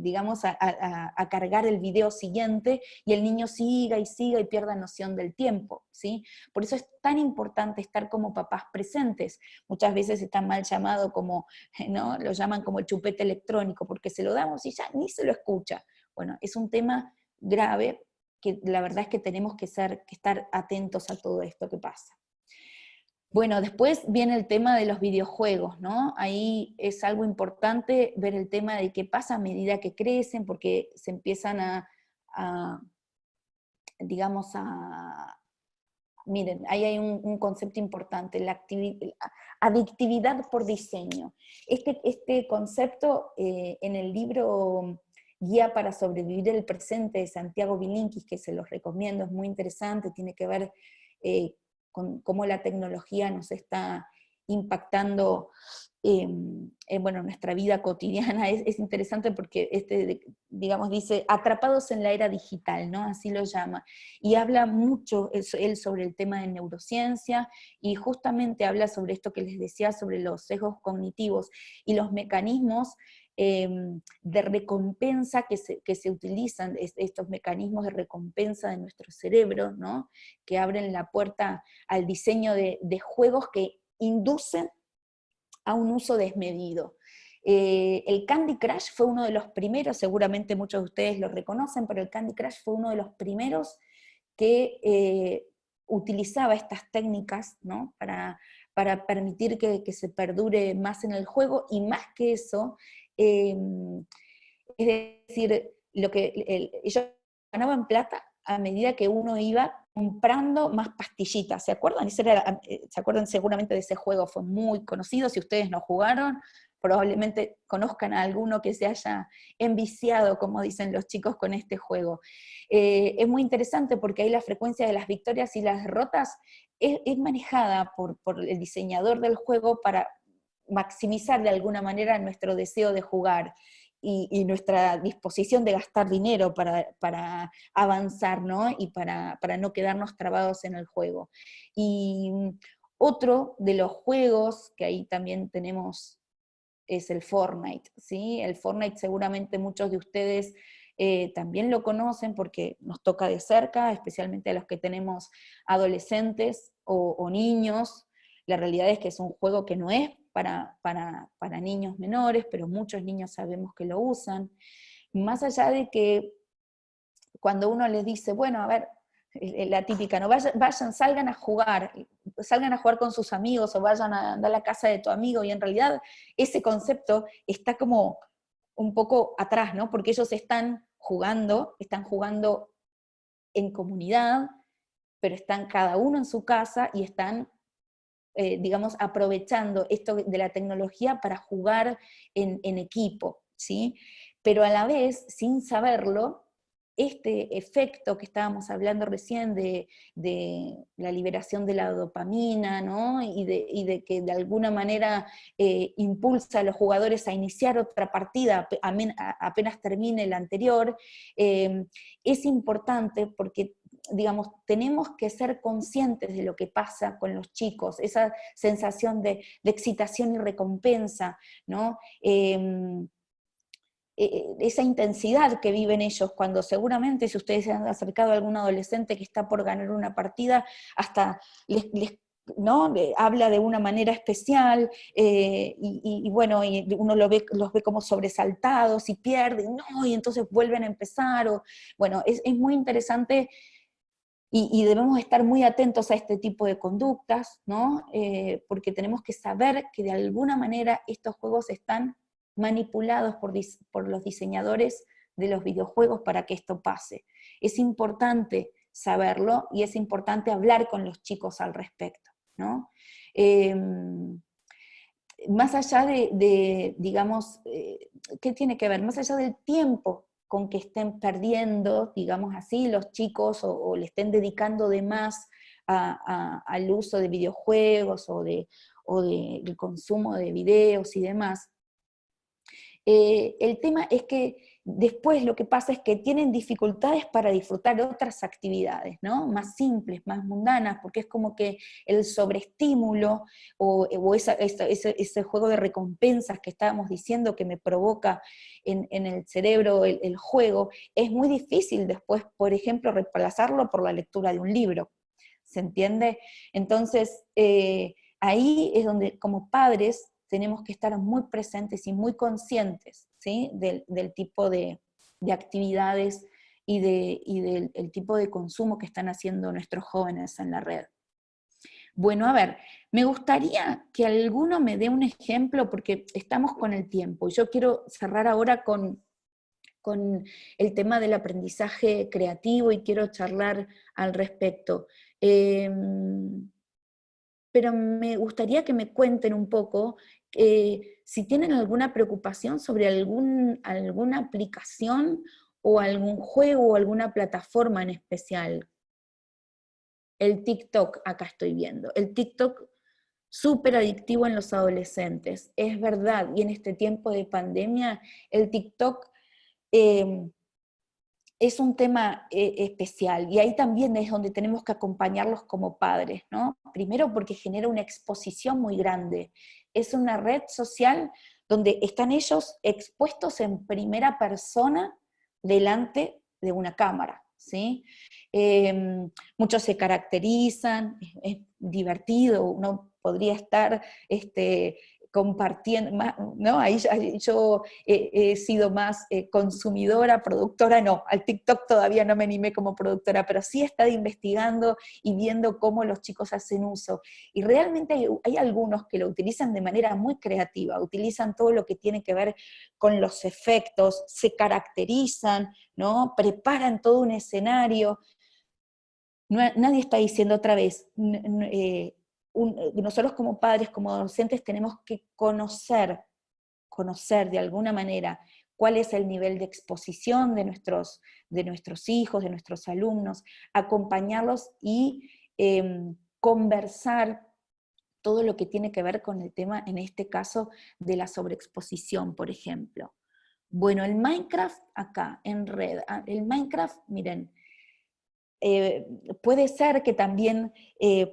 digamos, a cargar el video siguiente y el niño siga y siga y pierda noción del tiempo, ¿sí? Por eso es tan importante estar como papás presentes. Muchas veces está mal llamado como, ¿no? Lo llaman como el chupete electrónico, porque se lo damos y ya ni se lo escucha. Bueno, es un tema grave que la verdad es que tenemos que estar atentos a todo esto que pasa. Bueno, después viene el tema de los videojuegos, ¿no? Ahí es algo importante ver el tema de qué pasa a medida que crecen, porque se empiezan a digamos, miren, ahí hay un concepto importante, la adictividad por diseño. Este concepto en el libro Guía para sobrevivir el presente de Santiago Bilinkis, que se los recomiendo, es muy interesante, tiene que ver con cómo la tecnología nos está impactando bueno, nuestra vida cotidiana. Es interesante porque digamos, dice, atrapados en la era digital, ¿no? Así lo llama. Y habla mucho él sobre el tema de neurociencia, y justamente habla sobre esto que les decía, sobre los sesgos cognitivos y los mecanismos de recompensa que se utilizan, estos mecanismos de recompensa de nuestro cerebro, ¿no? Que abren la puerta al diseño de juegos que inducen a un uso desmedido. El Candy Crush fue uno de los primeros, seguramente muchos de ustedes lo reconocen, pero el Candy Crush fue uno de los primeros que utilizaba estas técnicas, ¿no? para permitir que se perdure más en el juego, y más que eso, es decir, ellos ganaban plata a medida que uno iba comprando más pastillitas, ¿se acuerdan? ¿Se acuerdan seguramente de ese juego? Fue muy conocido, si ustedes no jugaron, probablemente conozcan a alguno que se haya enviciado, como dicen los chicos, con este juego. Es muy interesante porque ahí la frecuencia de las victorias y las derrotas es manejada por el diseñador del juego para maximizar de alguna manera nuestro deseo de jugar y nuestra disposición de gastar dinero para avanzar, ¿no? Y para no quedarnos trabados en el juego. Y otro de los juegos que ahí también tenemos es el Fortnite, ¿sí? El Fortnite seguramente muchos de ustedes también lo conocen porque nos toca de cerca, especialmente a los que tenemos adolescentes o niños. La realidad es que es un juego que no es para niños menores, pero muchos niños sabemos que lo usan. Más allá de que cuando uno les dice, bueno, a ver, la típica, ¿no? Vayan, salgan a jugar con sus amigos, o vayan a andar a la casa de tu amigo, y en realidad ese concepto está como un poco atrás, ¿no? Porque ellos están jugando en comunidad, pero están cada uno en su casa y están digamos, aprovechando esto de la tecnología para jugar en equipo, ¿sí? Pero a la vez, sin saberlo, este efecto que estábamos hablando recién de la liberación de la dopamina, ¿no? Y de que de alguna manera impulsa a los jugadores a iniciar otra partida apenas termine la anterior, es importante porque, digamos, tenemos que ser conscientes de lo que pasa con los chicos, esa sensación de excitación y recompensa, ¿no? Esa intensidad que viven ellos, cuando seguramente, si ustedes se han acercado a algún adolescente que está por ganar una partida, hasta ¿no? Habla de una manera especial, y bueno, y uno los ve como sobresaltados y pierden, no, y entonces vuelven a empezar, bueno, es muy interesante. Y debemos estar muy atentos a este tipo de conductas, ¿no? Porque tenemos que saber que de alguna manera estos juegos están manipulados por los diseñadores de los videojuegos para que esto pase. Es importante saberlo y es importante hablar con los chicos al respecto, ¿no? Más allá digamos, ¿qué tiene que ver? Más allá del tiempo con que estén perdiendo, digamos así, los chicos, o le estén dedicando de más al uso de videojuegos o del consumo de videos y demás. El tema es que después lo que pasa es que tienen dificultades para disfrutar de otras actividades, ¿no? Más simples, más mundanas, porque es como que el sobreestímulo o ese juego de recompensas que estábamos diciendo que me provoca en el cerebro el juego, es muy difícil después, por ejemplo, reemplazarlo por la lectura de un libro. ¿Se entiende? Entonces, ahí es donde como padres tenemos que estar muy presentes y muy conscientes, ¿sí? del tipo de actividades y del tipo de consumo que están haciendo nuestros jóvenes en la red. Bueno, a ver, me gustaría que alguno me dé un ejemplo, porque estamos con el tiempo. Yo quiero cerrar ahora con el tema del aprendizaje creativo y quiero charlar al respecto. Pero me gustaría que me cuenten un poco si tienen alguna preocupación sobre alguna aplicación o algún juego o alguna plataforma en especial. El TikTok, acá estoy viendo. El TikTok súper adictivo en los adolescentes. Es verdad, y en este tiempo de pandemia, el TikTok eh, es un tema especial, y ahí también es donde tenemos que acompañarlos como padres, ¿no? Primero porque genera una exposición muy grande. Es una red social donde están ellos expuestos en primera persona delante de una cámara, ¿sí? Muchos se caracterizan, es divertido, uno podría estar compartiendo, ¿no? Ahí yo he sido más consumidora, productora, no, al TikTok todavía no me animé como productora, pero sí he estado investigando y viendo cómo los chicos hacen uso. Y realmente hay algunos que lo utilizan de manera muy creativa, utilizan todo lo que tiene que ver con los efectos, se caracterizan, ¿no? Preparan todo un escenario. Nadie está diciendo otra vez, nosotros como padres, como docentes, tenemos que conocer de alguna manera cuál es el nivel de exposición de nuestros hijos, de nuestros alumnos, acompañarlos y conversar todo lo que tiene que ver con el tema, en este caso, de la sobreexposición, por ejemplo. Bueno, el Minecraft acá, en red, el Minecraft, miren, puede ser que también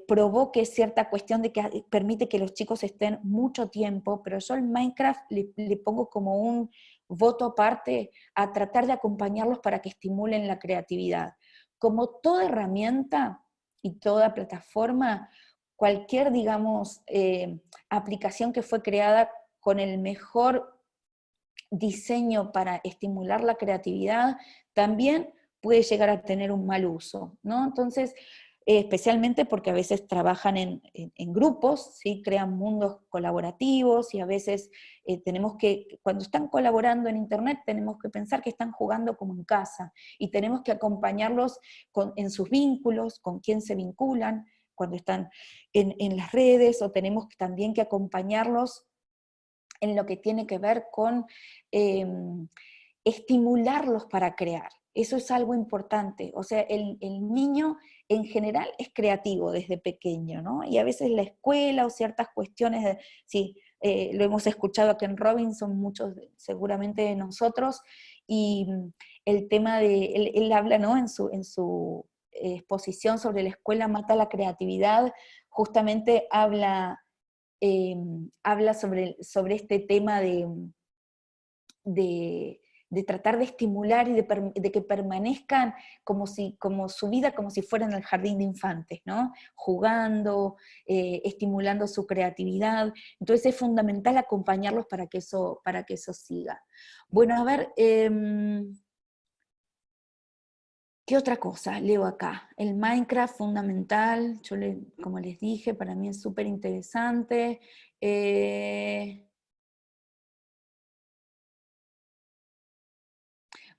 provoque cierta cuestión de que permite que los chicos estén mucho tiempo, pero yo al Minecraft le pongo como un voto aparte a tratar de acompañarlos para que estimulen la creatividad. Como toda herramienta y toda plataforma, cualquier, digamos, aplicación que fue creada con el mejor diseño para estimular la creatividad, también puede llegar a tener un mal uso, ¿no? Entonces, especialmente porque a veces trabajan en grupos, ¿sí? Crean mundos colaborativos y a veces tenemos que, cuando están colaborando en Internet, tenemos que pensar que están jugando como en casa y tenemos que acompañarlos en sus vínculos, con quién se vinculan cuando están en las redes, o tenemos también que acompañarlos en lo que tiene que ver con estimularlos para crear. Eso es algo importante. O sea, el niño en general es creativo desde pequeño, ¿no? Y a veces la escuela o ciertas cuestiones, sí, lo hemos escuchado aquí en Robinson, muchos seguramente de nosotros, y el tema de, él habla, ¿no? En su exposición sobre la escuela mata la creatividad, justamente habla sobre este tema de, de tratar de estimular y de que permanezcan como su vida, como si fueran en el jardín de infantes, ¿no? Jugando, estimulando su creatividad. Entonces es fundamental acompañarlos para que eso siga. Bueno, a ver, ¿qué otra cosa leo acá? El Minecraft fundamental, como les dije, para mí es súper interesante.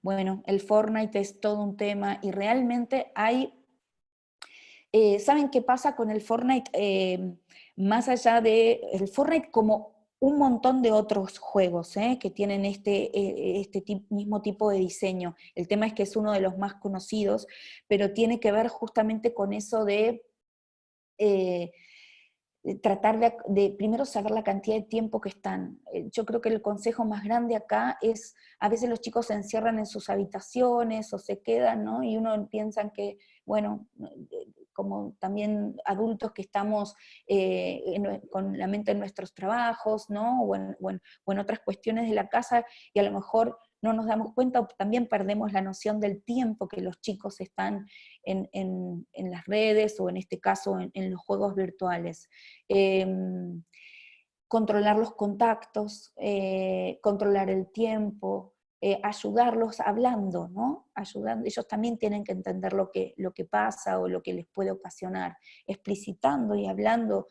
Bueno, el Fortnite es todo un tema y realmente ¿saben qué pasa con el Fortnite? Más allá de el Fortnite, como un montón de otros juegos que tienen este mismo tipo de diseño. El tema es que es uno de los más conocidos, pero tiene que ver justamente con eso de eh, tratar de primero saber la cantidad de tiempo que están. Yo creo que el consejo más grande acá es, a veces los chicos se encierran en sus habitaciones o se quedan, ¿no? Y uno piensa que, bueno, como también adultos que estamos con la mente en nuestros trabajos, ¿no? O en otras cuestiones de la casa, y a lo mejor no nos damos cuenta, o también perdemos la noción del tiempo que los chicos están en las redes, o en este caso en los juegos virtuales. Controlar los contactos, controlar el tiempo, ayudarlos hablando, ¿no? Ayudando, ellos también tienen que entender lo que pasa o lo que les puede ocasionar, explicitando y hablando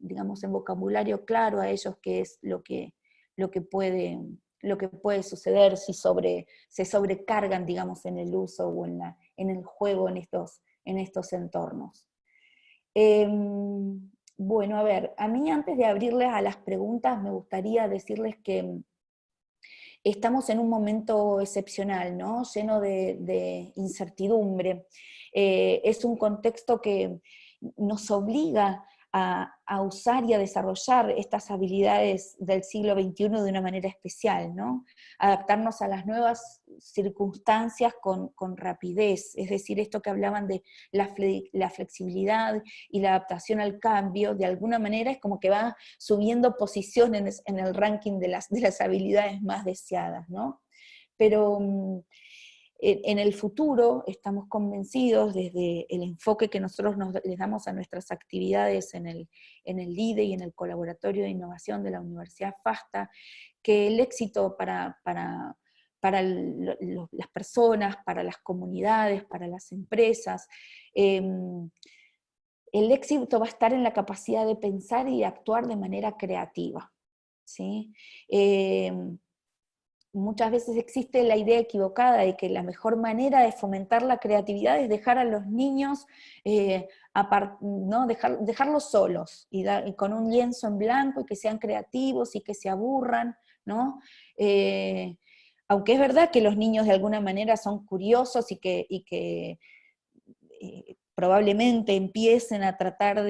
digamos, en vocabulario claro a ellos qué es lo que puede suceder si se sobrecargan, digamos, en el uso o en el juego en estos entornos. Bueno, a ver, a mí antes de abrirles a las preguntas me gustaría decirles que estamos en un momento excepcional, ¿no? Lleno de incertidumbre. Es un contexto que nos obliga a usar y a desarrollar estas habilidades del siglo XXI de una manera especial, ¿no? Adaptarnos a las nuevas circunstancias con rapidez, es decir, esto que hablaban de la flexibilidad y la adaptación al cambio, de alguna manera es como que va subiendo posiciones en el ranking de las habilidades más deseadas, ¿no? Pero en el futuro estamos convencidos, desde el enfoque que nosotros les damos a nuestras actividades en el LIDE y en el Colaboratorio de Innovación de la Universidad FASTA, que el éxito para las personas, para las comunidades, para las empresas, el éxito va a estar en la capacidad de pensar y de actuar de manera creativa, ¿sí? Muchas veces existe la idea equivocada de que la mejor manera de fomentar la creatividad es dejar a los niños, ¿no? Dejarlos solos, y con un lienzo en blanco, y que sean creativos y que se aburran, ¿no? Aunque es verdad que los niños de alguna manera son curiosos y que probablemente empiecen a tratar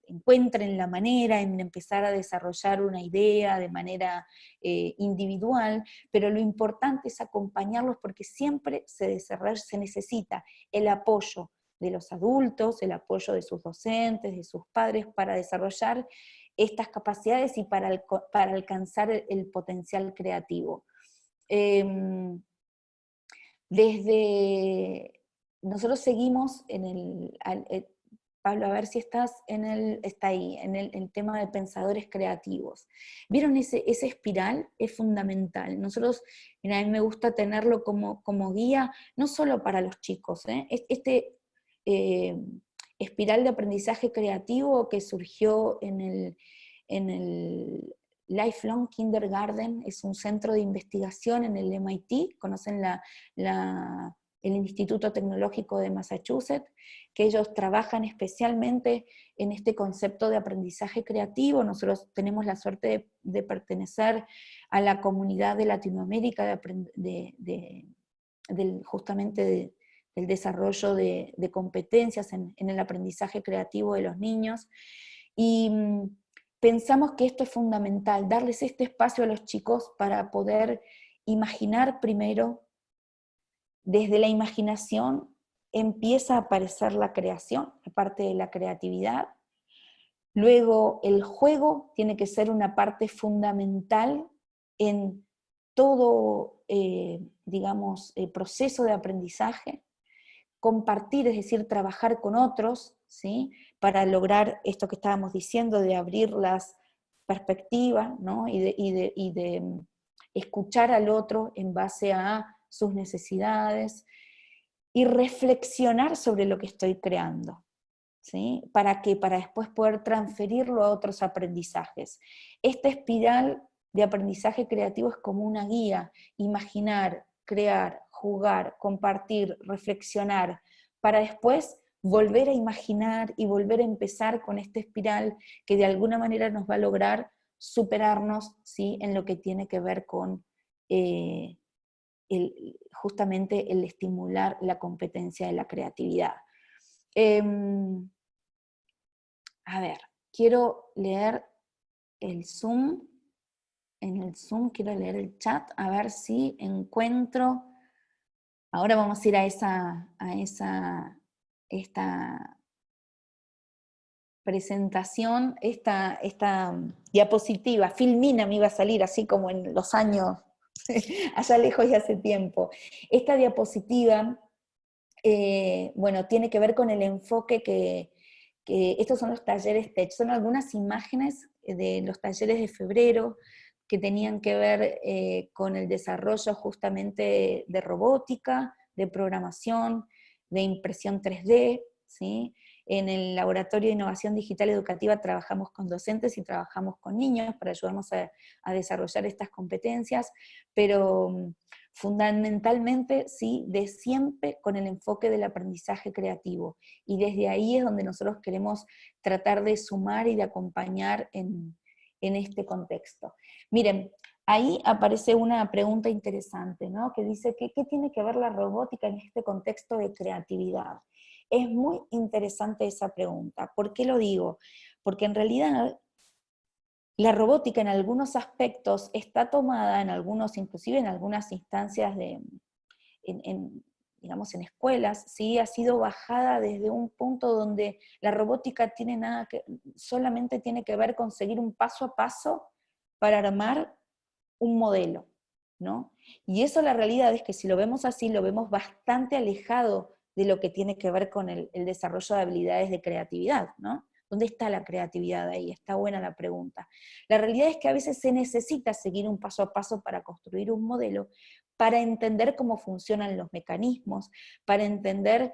encuentren la manera en empezar a desarrollar una idea de manera individual, pero lo importante es acompañarlos, porque siempre se necesita el apoyo de los adultos, el apoyo de sus docentes, de sus padres, para desarrollar estas capacidades y para alcanzar el potencial creativo. Nosotros seguimos Pablo, a ver si está ahí, en el tema de pensadores creativos. ¿Vieron ese espiral? Es fundamental. Nosotros, mira, a mí me gusta tenerlo como guía, no solo para los chicos, ¿eh? Espiral de aprendizaje creativo que surgió en el Lifelong Kindergarten, es un centro de investigación en el MIT, conocen el Instituto Tecnológico de Massachusetts, que ellos trabajan especialmente en este concepto de aprendizaje creativo. Nosotros tenemos la suerte de pertenecer a la comunidad de Latinoamérica justamente del desarrollo de competencias en el aprendizaje creativo de los niños, y pensamos que esto es fundamental, darles este espacio a los chicos para poder imaginar primero. Desde la imaginación empieza a aparecer la creación, aparte de la creatividad. Luego el juego tiene que ser una parte fundamental en todo, digamos, el proceso de aprendizaje. Compartir, es decir, trabajar con otros, ¿sí? Para lograr esto que estábamos diciendo, de abrir las perspectivas, ¿no? y de escuchar al otro en base a sus necesidades, y reflexionar sobre lo que estoy creando, ¿sí? ¿Para qué? Para después poder transferirlo a otros aprendizajes. Esta espiral de aprendizaje creativo es como una guía: imaginar, crear, jugar, compartir, reflexionar, para después volver a imaginar y volver a empezar con esta espiral que de alguna manera nos va a lograr superarnos, ¿sí? En lo que tiene que ver con justamente el estimular la competencia de la creatividad. A ver, quiero leer el Zoom. En el Zoom quiero leer el chat, a ver si encuentro. Ahora vamos a ir a esta presentación, esta diapositiva. Filmina me iba a salir así como en los años, allá lejos y hace tiempo. Esta diapositiva, bueno, tiene que ver con el enfoque que estos son los talleres TECH, son algunas imágenes de los talleres de febrero, que tenían que ver con el desarrollo justamente de robótica, de programación, de impresión 3D, ¿sí? En el Laboratorio de Innovación Digital Educativa trabajamos con docentes y trabajamos con niños para ayudarnos a desarrollar estas competencias, pero fundamentalmente, sí, de siempre con el enfoque del aprendizaje creativo. Y desde ahí es donde nosotros queremos tratar de sumar y de acompañar en este contexto. Miren, ahí aparece una pregunta interesante, ¿no? Que dice, ¿qué tiene que ver la robótica en este contexto de creatividad? Es muy interesante esa pregunta. ¿Por qué lo digo? Porque en realidad la robótica en algunos aspectos está tomada en algunos, inclusive en algunas instancias digamos, en escuelas, ¿sí? Ha sido bajada desde un punto donde la robótica solamente tiene que ver con seguir un paso a paso para armar un modelo, ¿no? Y eso la realidad es que si lo vemos así, lo vemos bastante alejado de lo que tiene que ver con el desarrollo de habilidades de creatividad, ¿no? ¿Dónde está la creatividad ahí? Está buena la pregunta. La realidad es que a veces se necesita seguir un paso a paso para construir un modelo, para entender cómo funcionan los mecanismos, para entender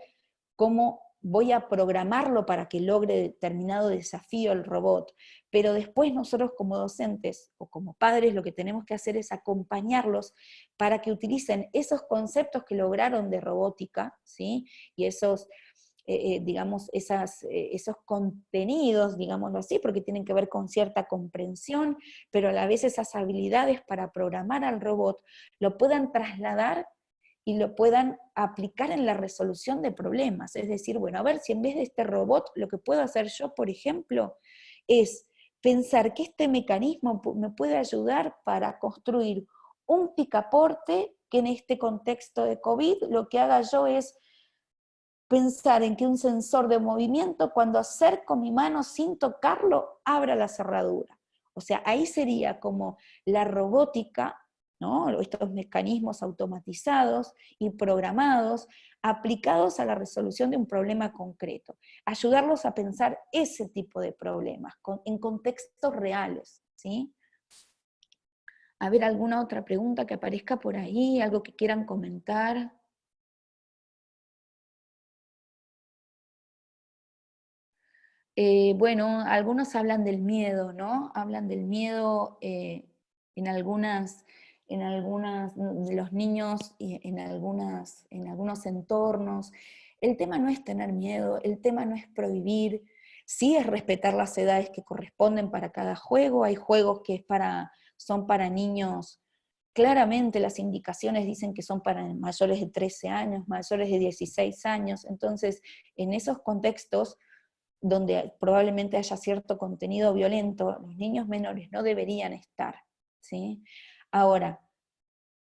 cómo voy a programarlo para que logre determinado desafío el robot. Pero después nosotros como docentes o como padres lo que tenemos que hacer es acompañarlos para que utilicen esos conceptos que lograron de robótica, ¿sí? Y esos digamos, esos contenidos, digámoslo así, porque tienen que ver con cierta comprensión, pero a la vez esas habilidades para programar al robot lo puedan trasladar y lo puedan aplicar en la resolución de problemas. Es decir, bueno, a ver si en vez de este robot, lo que puedo hacer yo, por ejemplo, es pensar que este mecanismo me puede ayudar para construir un picaporte que en este contexto de COVID lo que haga yo es pensar en que un sensor de movimiento, cuando acerco mi mano sin tocarlo, abra la cerradura. O sea, ahí sería como la robótica, ¿no? Estos mecanismos automatizados y programados, aplicados a la resolución de un problema concreto. Ayudarlos a pensar ese tipo de problemas, en contextos reales, ¿sí? A ver, alguna otra pregunta que aparezca por ahí, algo que quieran comentar. Bueno, algunos hablan del miedo, ¿no? Hablan del miedo en algunas de los niños y en algunos entornos. El tema no es tener miedo, el tema no es prohibir, sí es respetar las edades que corresponden para cada juego. Hay juegos que son para niños. Claramente las indicaciones dicen que son para mayores de 13 años, mayores de 16 años. Entonces, en esos contextos donde probablemente haya cierto contenido violento, los niños menores no deberían estar, ¿sí? Ahora,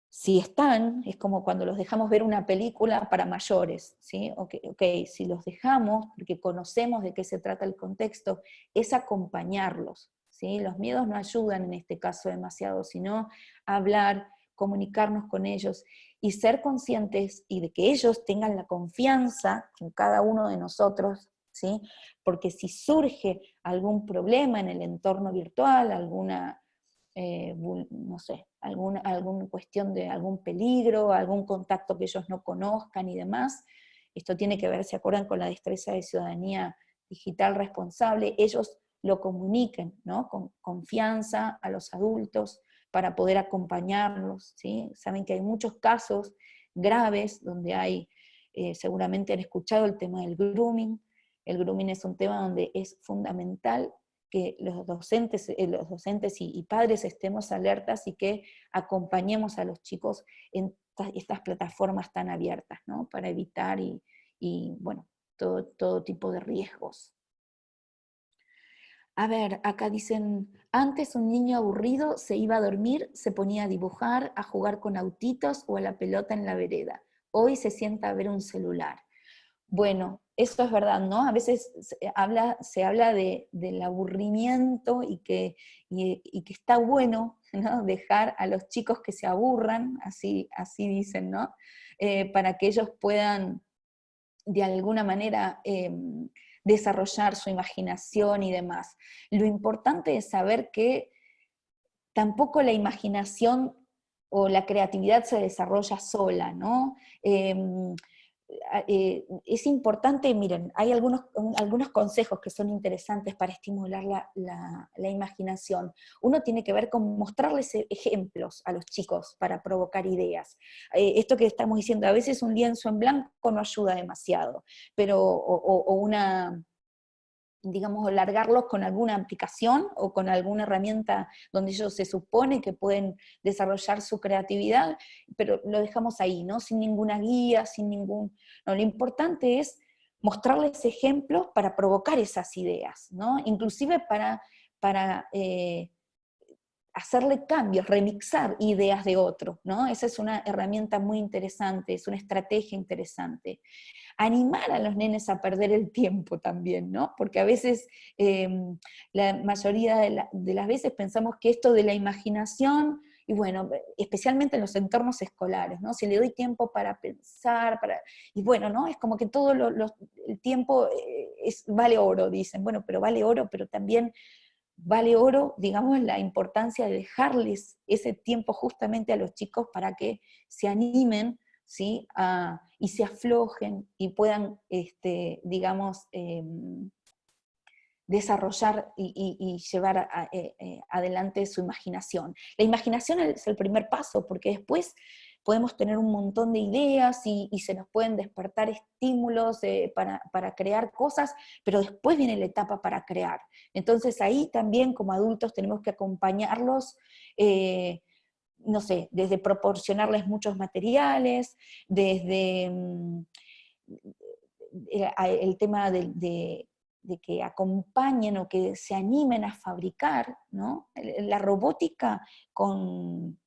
si están, es como cuando los dejamos ver una película para mayores, ¿sí? Okay, si los dejamos, porque conocemos de qué se trata el contexto, es acompañarlos, ¿sí? Los miedos no ayudan en este caso demasiado, sino hablar, comunicarnos con ellos y ser conscientes y de que ellos tengan la confianza en cada uno de nosotros, ¿sí? Porque si surge algún problema en el entorno virtual, no sé, alguna cuestión de algún peligro, algún contacto que ellos no conozcan y demás. Esto tiene que ver, ¿se acuerdan? Con la destreza de ciudadanía digital responsable. Ellos lo comuniquen, ¿no? Con confianza a los adultos para poder acompañarlos, ¿sí? Saben que hay muchos casos graves donde hay, seguramente han escuchado el tema del grooming. El grooming es un tema donde es fundamental que los docentes y padres estemos alertas y que acompañemos a los chicos en estas plataformas tan abiertas, ¿no? Para evitar bueno, todo tipo de riesgos. A ver, acá dicen, antes un niño aburrido se iba a dormir, se ponía a dibujar, a jugar con autitos o a la pelota en la vereda. Hoy se sienta a ver un celular. Bueno, eso es verdad, ¿no? A veces se habla del aburrimiento y que está bueno, ¿no? Dejar a los chicos que se aburran, así dicen, ¿no? Para que ellos puedan, de alguna manera, desarrollar su imaginación y demás. Lo importante es saber que tampoco la imaginación o la creatividad se desarrolla sola, ¿no? Es importante, miren, hay algunos consejos que son interesantes para estimular la imaginación. Uno tiene que ver con mostrarles ejemplos a los chicos para provocar ideas. Esto que estamos diciendo, a veces un lienzo en blanco no ayuda demasiado, pero, o una, digamos, largarlos con alguna aplicación o con alguna herramienta donde ellos se supone que pueden desarrollar su creatividad, pero lo dejamos ahí, ¿no? Sin ninguna guía, sin ningún... No, lo importante es mostrarles ejemplos para provocar esas ideas, ¿no? Inclusive para hacerle cambios, remixar ideas de otro, ¿no? Esa es una herramienta muy interesante, es una estrategia interesante. Animar a los nenes a perder el tiempo también, ¿no? Porque a veces, la mayoría de las veces pensamos que esto de la imaginación, y bueno, especialmente en los entornos escolares, ¿no? Si le doy tiempo para pensar, y bueno, ¿no? Es como que todo el tiempo vale oro, dicen, bueno, pero vale oro, pero también vale oro, digamos, la importancia de dejarles ese tiempo justamente a los chicos para que se animen, ¿sí? Y se aflojen y puedan, digamos, desarrollar y llevar adelante su imaginación. La imaginación es el primer paso, porque después podemos tener un montón de ideas y se nos pueden despertar estímulos para crear cosas, pero después viene la etapa para crear. Entonces ahí también como adultos tenemos que acompañarlos, no sé, desde proporcionarles muchos materiales, desde el tema de que acompañen o que se animen a fabricar, ¿no? La robótica con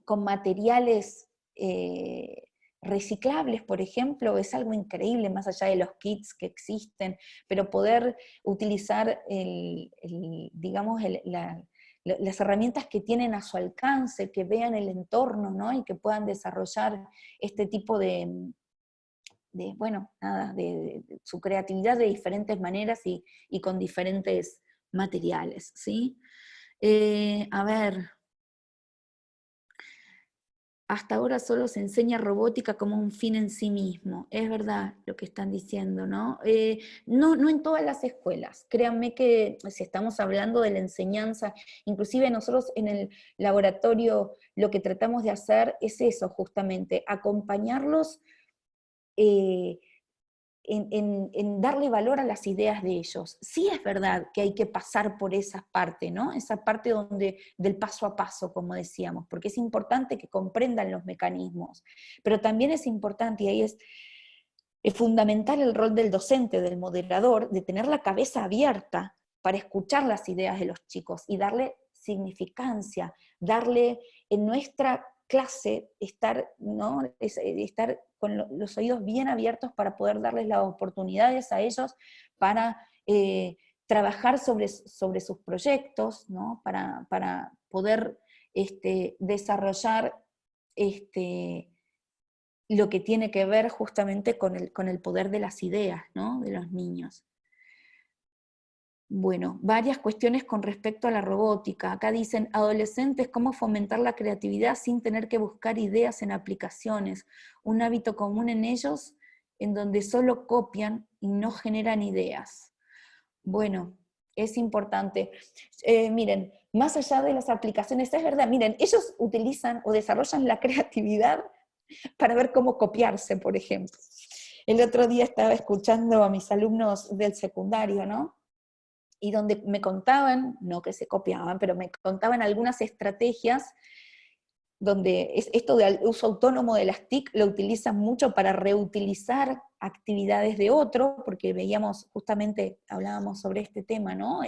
materiales reciclables, por ejemplo, es algo increíble, más allá de los kits que existen, pero poder utilizar digamos, las herramientas que tienen a su alcance, que vean el entorno, ¿no? Y que puedan desarrollar este tipo bueno, nada, de su creatividad de diferentes maneras y con diferentes materiales, ¿sí? A ver, hasta ahora solo se enseña robótica como un fin en sí mismo, es verdad lo que están diciendo, ¿no? No en todas las escuelas, créanme que si estamos hablando de la enseñanza, inclusive nosotros en el laboratorio lo que tratamos de hacer es eso justamente, acompañarlos en darle valor a las ideas de ellos. Sí es verdad que hay que pasar por esa parte, ¿no? Esa parte del paso a paso, como decíamos, porque es importante que comprendan los mecanismos, pero también es importante, y ahí es fundamental el rol del docente, del moderador, de tener la cabeza abierta para escuchar las ideas de los chicos y darle significancia, darle en nuestra clase, estar, ¿no? Estar con los oídos bien abiertos para poder darles las oportunidades a ellos para trabajar sobre sus proyectos, ¿no? Para poder desarrollar lo que tiene que ver justamente con el poder de las ideas, ¿no? De los niños. Bueno, varias cuestiones con respecto a la robótica. Acá dicen, adolescentes, ¿cómo fomentar la creatividad sin tener que buscar ideas en aplicaciones? Un hábito común en ellos en donde solo copian y no generan ideas. Bueno, es importante. Miren, más allá de las aplicaciones, es verdad, miren, ellos utilizan o desarrollan la creatividad para ver cómo copiarse, por ejemplo. El otro día estaba escuchando a mis alumnos del secundario, ¿no? Y donde me contaban, no que se copiaban, pero me contaban algunas estrategias donde esto del uso autónomo de las TIC lo utilizan mucho para reutilizar actividades de otro, porque veíamos, justamente hablábamos sobre este tema, ¿no?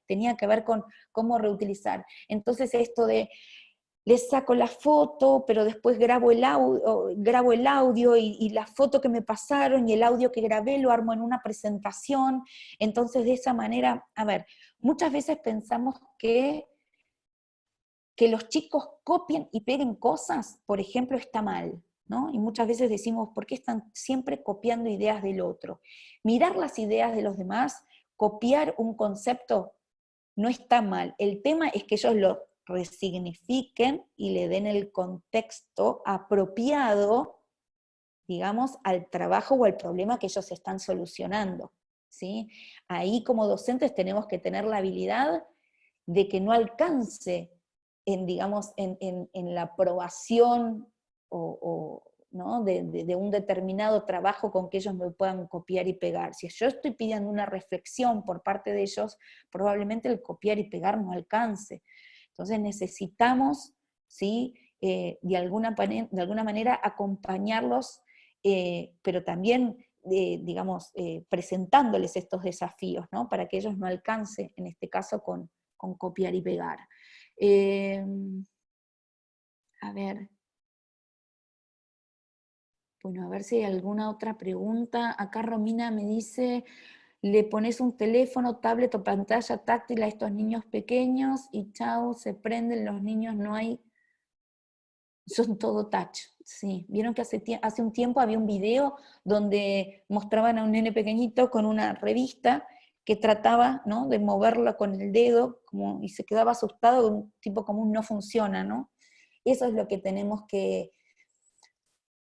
Tenía que ver con cómo reutilizar. Entonces esto de les saco la foto, pero después grabo el audio y la foto que me pasaron y el audio que grabé lo armo en una presentación. Entonces, de esa manera, a ver, muchas veces pensamos que los chicos copien y peguen cosas, por ejemplo, está mal, ¿no? Y muchas veces decimos, ¿por qué están siempre copiando ideas del otro? Mirar las ideas de los demás, copiar un concepto, no está mal. El tema es que ellos resignifiquen y le den el contexto apropiado, digamos, al trabajo o al problema que ellos están solucionando, ¿sí? Ahí como docentes tenemos que tener la habilidad de que no alcance en, digamos, en la aprobación ¿no? de un determinado trabajo con que ellos me puedan copiar y pegar. Si yo estoy pidiendo una reflexión por parte de ellos, probablemente el copiar y pegar no alcance. Entonces necesitamos, ¿sí? De alguna manera acompañarlos, pero también, digamos, presentándoles estos desafíos, ¿no? Para que ellos no alcancen, en este caso, con copiar y pegar. A ver. Bueno, a ver si hay alguna otra pregunta. Acá Romina me dice, le pones un teléfono, tablet o pantalla táctil a estos niños pequeños y chau, se prenden los niños, no hay... Son todo touch, sí. Vieron que hace un tiempo había un video donde mostraban a un nene pequeñito con una revista que trataba, ¿no?, de moverlo con el dedo, y se quedaba asustado, un tipo común no funciona, ¿no? Eso es lo que tenemos que...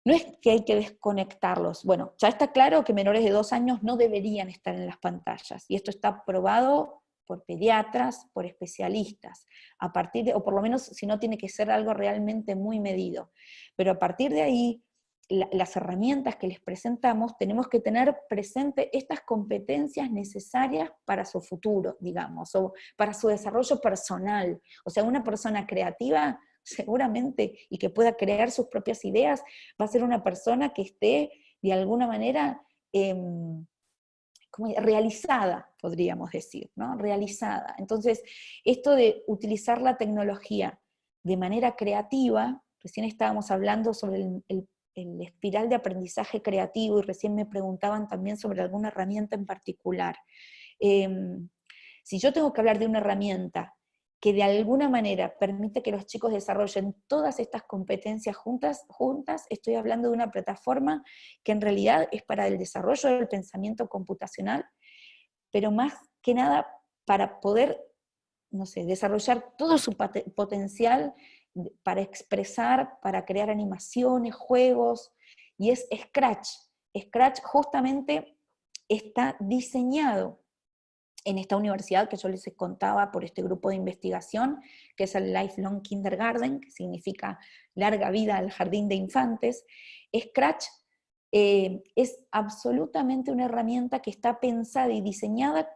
No es que hay que desconectarlos. Bueno, ya está claro que menores de 2 años no deberían estar en las pantallas, y esto está probado por pediatras, por especialistas, o por lo menos si no tiene que ser algo realmente muy medido. Pero a partir de ahí, las herramientas que les presentamos, tenemos que tener presente estas competencias necesarias para su futuro, digamos, o para su desarrollo personal. O sea, una persona creativa, seguramente, y que pueda crear sus propias ideas, va a ser una persona que esté, de alguna manera, realizada, podríamos decir, ¿no? Realizada. Entonces, esto de utilizar la tecnología de manera creativa, recién estábamos hablando sobre el espiral de aprendizaje creativo, y recién me preguntaban también sobre alguna herramienta en particular. Si yo tengo que hablar de una herramienta que de alguna manera permite que los chicos desarrollen todas estas competencias juntas, estoy hablando de una plataforma que en realidad es para el desarrollo del pensamiento computacional, pero más que nada para poder, no sé, desarrollar todo su potencial para expresar, para crear animaciones, juegos, y es Scratch. Scratch justamente está diseñado en esta universidad que yo les contaba por este grupo de investigación, que es el Lifelong Kindergarten, que significa larga vida al jardín de infantes. Scratch es absolutamente una herramienta que está pensada y diseñada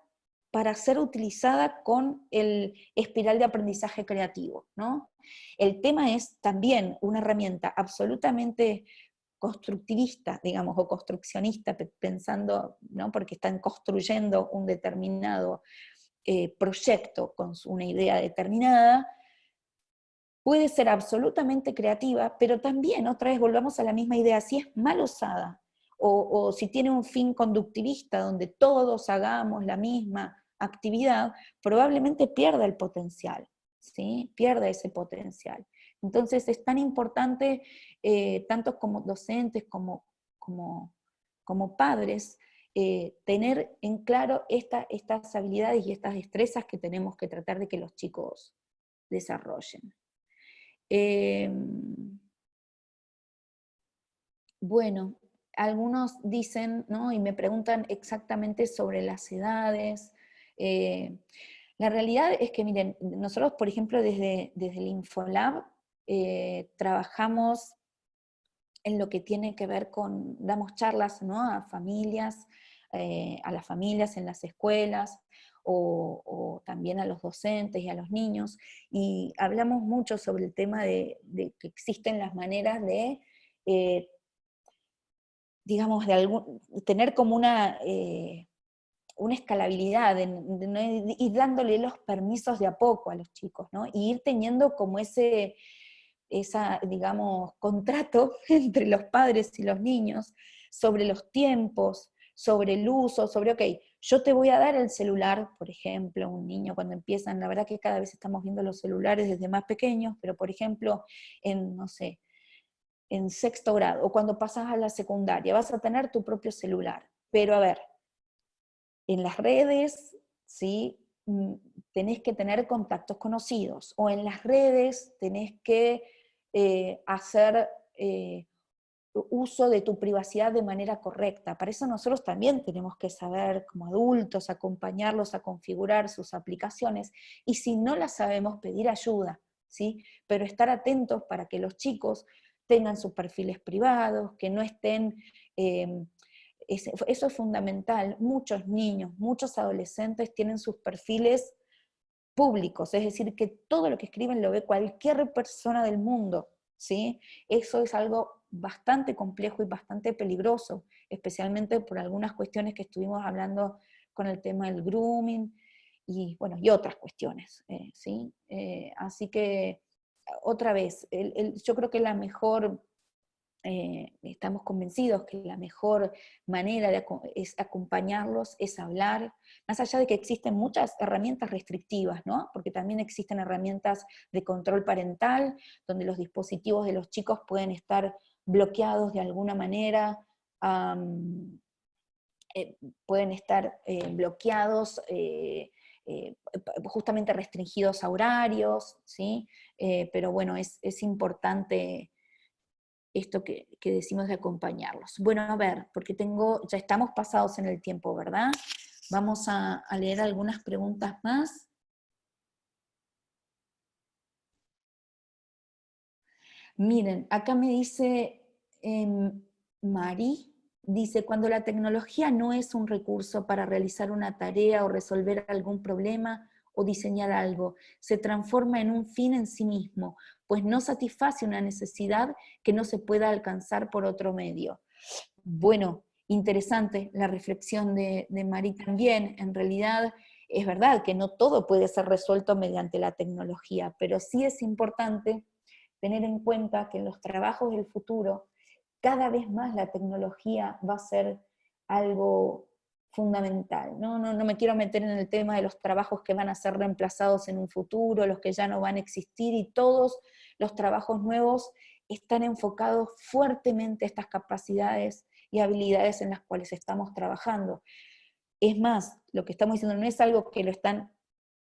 para ser utilizada con el espiral de aprendizaje creativo, ¿no? El tema es también una herramienta absolutamente constructivista, digamos, o construccionista, pensando, ¿no?, porque están construyendo un determinado proyecto con una idea determinada, puede ser absolutamente creativa, pero también, otra vez, volvamos a la misma idea, si es mal usada, o si tiene un fin conductivista, donde todos hagamos la misma actividad, probablemente pierda el potencial, ¿sí? Pierda ese potencial. Entonces es tan importante, tanto como docentes como padres, tener en claro estas habilidades y estas destrezas que tenemos que tratar de que los chicos desarrollen. Bueno, algunos dicen, ¿no?, y me preguntan exactamente sobre las edades. La realidad es que, miren, nosotros, por ejemplo, desde el Infolab, trabajamos en lo que tiene que ver con, damos charlas, ¿no?, a familias, a las familias en las escuelas, o también a los docentes y a los niños, y hablamos mucho sobre el tema de que existen las maneras de, digamos, tener como una escalabilidad, de ir dándole los permisos de a poco a los chicos, ¿no? Y ir teniendo como digamos, contrato entre los padres y los niños sobre los tiempos, sobre el uso, sobre, ok, yo te voy a dar el celular, por ejemplo, un niño cuando empiezan, la verdad que cada vez estamos viendo los celulares desde más pequeños, pero por ejemplo, no sé, en 6º grado, o cuando pasas a la secundaria, vas a tener tu propio celular. Pero a ver, en las redes, ¿sí?, tenés que tener contactos conocidos, o en las redes tenés que hacer uso de tu privacidad de manera correcta. Para eso nosotros también tenemos que saber, como adultos, acompañarlos a configurar sus aplicaciones, y si no las sabemos, pedir ayuda, ¿sí? Pero estar atentos para que los chicos tengan sus perfiles privados, que no estén... eso es fundamental. Muchos niños, muchos adolescentes tienen sus perfiles públicos, es decir, que todo lo que escriben lo ve cualquier persona del mundo, ¿sí? Eso es algo bastante complejo y bastante peligroso, especialmente por algunas cuestiones que estuvimos hablando con el tema del grooming, y bueno, y otras cuestiones, ¿sí? Así que, otra vez, yo creo que la mejor... estamos convencidos que la mejor manera es acompañarlos, es hablar, más allá de que existen muchas herramientas restrictivas, ¿no? Porque también existen herramientas de control parental, donde los dispositivos de los chicos pueden estar bloqueados de alguna manera, pueden estar bloqueados, justamente restringidos a horarios, ¿sí? Pero bueno, es importante esto que decimos de acompañarlos. Bueno, a ver, porque ya estamos pasados en el tiempo, ¿verdad? Vamos a leer algunas preguntas más. Miren, acá me dice Mari, dice, cuando la tecnología no es un recurso para realizar una tarea o resolver algún problema o diseñar algo, se transforma en un fin en sí mismo, pues no satisface una necesidad que no se pueda alcanzar por otro medio. Bueno, interesante la reflexión de Mari también. En realidad es verdad que no todo puede ser resuelto mediante la tecnología, pero sí es importante tener en cuenta que en los trabajos del futuro cada vez más la tecnología va a ser algo fundamental. No me quiero meter en el tema de los trabajos que van a ser reemplazados en un futuro, los que ya no van a existir, y todos los trabajos nuevos están enfocados fuertemente a estas capacidades y habilidades en las cuales estamos trabajando. Es más, lo que estamos diciendo no es algo que lo están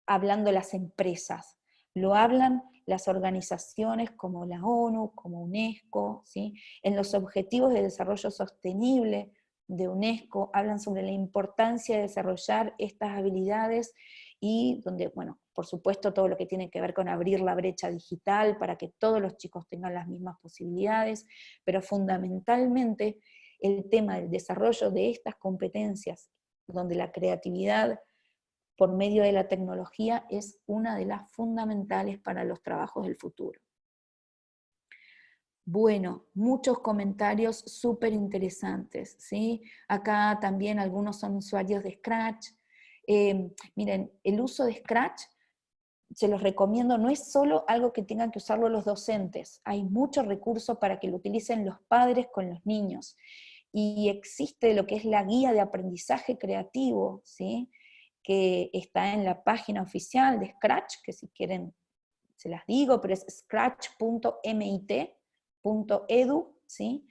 hablando las empresas, lo hablan las organizaciones como la ONU, como UNESCO, ¿sí? En los Objetivos de Desarrollo Sostenible de UNESCO hablan sobre la importancia de desarrollar estas habilidades, y donde, bueno, por supuesto todo lo que tiene que ver con abrir la brecha digital para que todos los chicos tengan las mismas posibilidades, pero fundamentalmente el tema del desarrollo de estas competencias, donde la creatividad por medio de la tecnología es una de las fundamentales para los trabajos del futuro. Bueno, muchos comentarios súper interesantes, ¿sí? Acá también algunos son usuarios de Scratch. Miren, el uso de Scratch, se los recomiendo, no es solo algo que tengan que usarlo los docentes, hay muchos recursos para que lo utilicen los padres con los niños. Y existe lo que es la guía de aprendizaje creativo, ¿sí? Que está en la página oficial de Scratch, que si quieren se las digo, pero es scratch.mit.edu, ¿sí?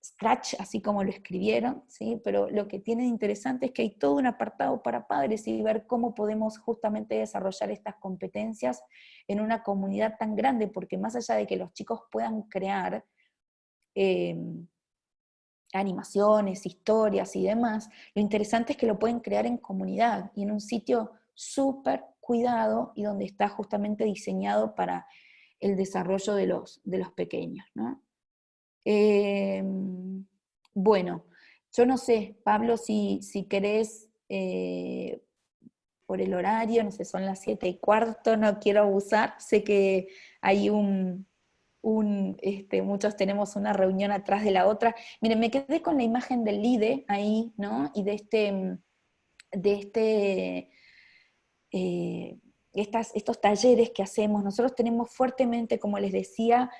Scratch, así como lo escribieron, ¿sí? Pero lo que tiene de interesante es que hay todo un apartado para padres y ver cómo podemos justamente desarrollar estas competencias en una comunidad tan grande, porque más allá de que los chicos puedan crear animaciones, historias y demás, lo interesante es que lo pueden crear en comunidad y en un sitio súper cuidado y donde está justamente diseñado para el desarrollo de los pequeños, ¿no? Bueno, yo no sé, Pablo, si querés, por el horario, no sé, son las 7:15, no quiero abusar, sé que hay muchos tenemos una reunión atrás de la otra. Miren, me quedé con la imagen del LIDE ahí, ¿no? Y de eh, estos talleres que hacemos. Nosotros tenemos fuertemente, como les decía,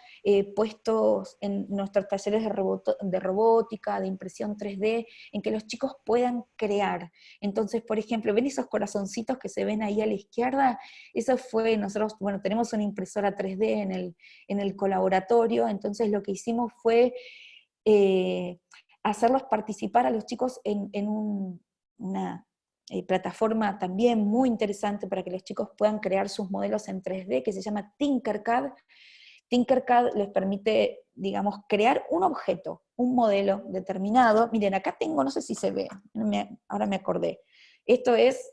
puestos en nuestros talleres de robótica, de impresión 3D, en que los chicos puedan crear. Entonces, por ejemplo, ¿ven esos corazoncitos que se ven ahí a la izquierda? Eso fue, nosotros, bueno, tenemos una impresora 3D en el colaboratorio, entonces lo que hicimos fue hacerlos participar a los chicos en plataforma también muy interesante para que los chicos puedan crear sus modelos en 3D, que se llama Tinkercad. Tinkercad les permite, digamos, crear un objeto, un modelo determinado. Miren, acá tengo, no sé si se ve, ahora me acordé. Esto es,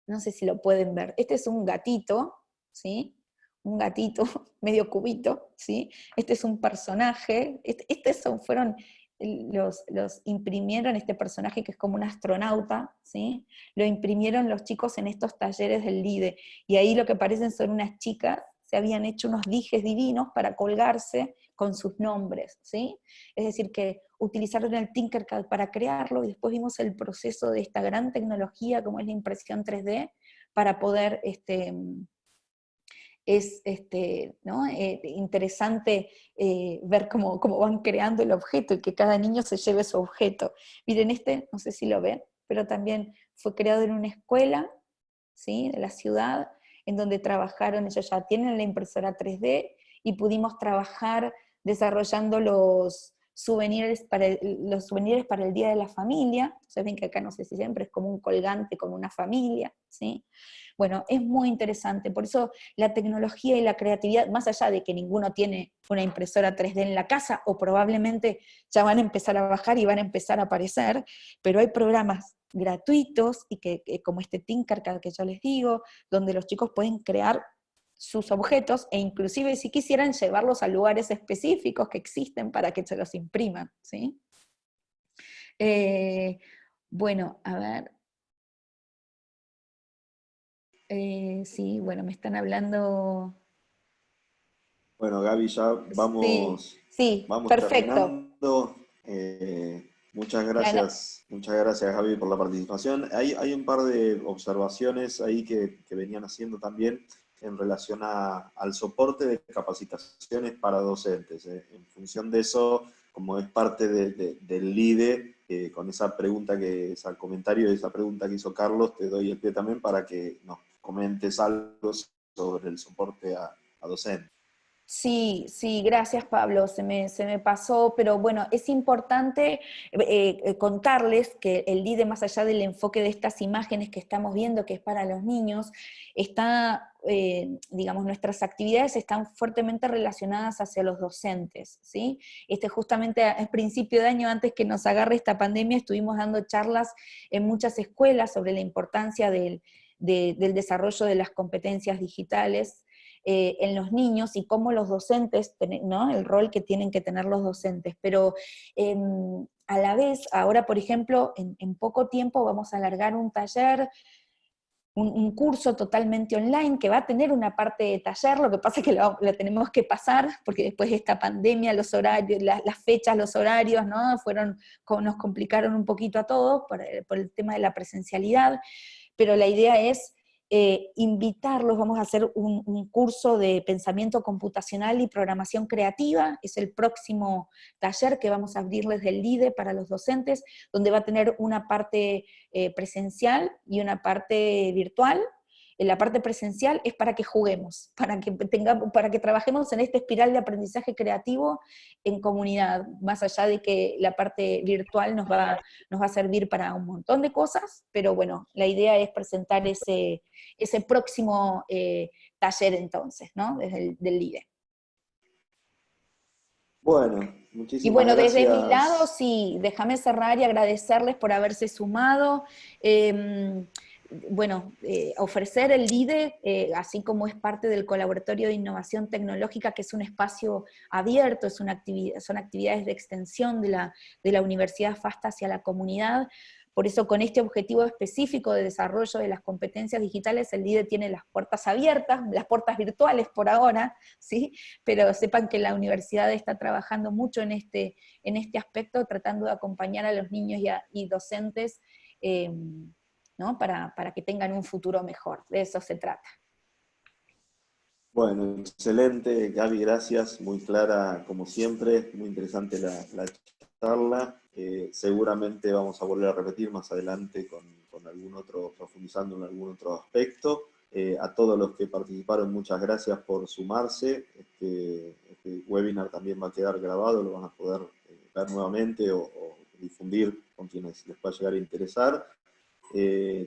no sé si lo pueden ver, este es un gatito, ¿sí? Un gatito medio cubito, ¿sí? Este es un personaje, fueron los imprimieron este personaje que es como un astronauta, ¿sí? Lo imprimieron los chicos en estos talleres del LIDE, y ahí lo que parecen son unas chicas, se habían hecho unos dijes divinos para colgarse con sus nombres, ¿sí? Es decir, que utilizaron el Tinkercad para crearlo, y después vimos el proceso de esta gran tecnología como es la impresión 3D, para poder ¿no? Interesante ver cómo van creando el objeto y que cada niño se lleve su objeto. Miren, no sé si lo ven, pero también fue creado en una escuela, ¿sí? De la ciudad, en donde trabajaron, ellos ya tienen la impresora 3D, y pudimos trabajar desarrollando los souvenirs para el Día de la Familia. Ustedes ven que acá no sé si siempre es como un colgante con una familia, ¿sí? Bueno, es muy interesante, por eso la tecnología y la creatividad, más allá de que ninguno tiene una impresora 3D en la casa, o probablemente ya van a empezar a bajar y van a empezar a aparecer, pero hay programas gratuitos, y como este Tinkercad que yo les digo, donde los chicos pueden crear sus objetos, e inclusive si quisieran llevarlos a lugares específicos que existen para que se los impriman, ¿sí? Eh, bueno, a ver, sí, bueno, me están hablando. Bueno, Gaby, ya Sí, vamos, sí, vamos perfecto. terminando. La- Muchas gracias, Gaby, por la participación. Hay un par de observaciones ahí que venían haciendo también en relación al soporte de capacitaciones para docentes. En función de eso, como es parte del LIDE, con esa pregunta ese comentario y esa pregunta que hizo Carlos, te doy el pie también para que nos comentes algo sobre el soporte a docentes. Sí, sí, gracias Pablo, se me pasó, pero bueno, es importante contarles que el LIDE, más allá del enfoque de estas imágenes que estamos viendo, que es para los niños, digamos, nuestras actividades están fuertemente relacionadas hacia los docentes, ¿sí? Justamente al principio de año, antes que nos agarre esta pandemia, estuvimos dando charlas en muchas escuelas sobre la importancia del desarrollo de las competencias digitales en los niños, y cómo los docentes, ¿no? El rol que tienen que tener los docentes. Pero a la vez, ahora por ejemplo, en poco tiempo vamos a alargar un taller, un curso totalmente online que va a tener una parte de taller. Lo que pasa es que la tenemos que pasar, porque después de esta pandemia los horarios, las fechas, los horarios, ¿no? Nos complicaron un poquito a todos por el tema de la presencialidad, pero la idea es invitarlos. Vamos a hacer un curso de pensamiento computacional y programación creativa, es el próximo taller que vamos a abrirles del LIDE para los docentes, donde va a tener una parte presencial y una parte virtual. En la parte presencial es para que juguemos, para que trabajemos en esta espiral de aprendizaje creativo en comunidad, más allá de que la parte virtual nos va a servir para un montón de cosas, pero bueno, la idea es presentar ese próximo taller entonces, ¿no? Desde del LIDE. Bueno, Y muchísimas bueno, desde mi lado, gracias. sí, déjame cerrar y agradecerles por haberse sumado. Eh, bueno, ofrecer el LIDE, así como es parte del Colaboratorio de Innovación Tecnológica, que es un espacio abierto, son actividades de extensión de la Universidad FASTA hacia la comunidad. Por eso, con este objetivo específico de desarrollo de las competencias digitales, el LIDE tiene las puertas abiertas, las puertas virtuales por ahora, ¿sí? Pero sepan que la universidad está trabajando mucho en este aspecto, tratando de acompañar a los niños y docentes, ¿no? Para que tengan un futuro mejor. De eso se trata. Bueno, excelente, Gaby, gracias, muy clara como siempre, muy interesante la charla. Seguramente vamos a volver a repetir más adelante con algún otro, profundizando en algún otro aspecto. A todos los que participaron, muchas gracias por sumarse. Este webinar también va a quedar grabado, lo van a poder ver nuevamente o difundir con quienes les pueda llegar a interesar.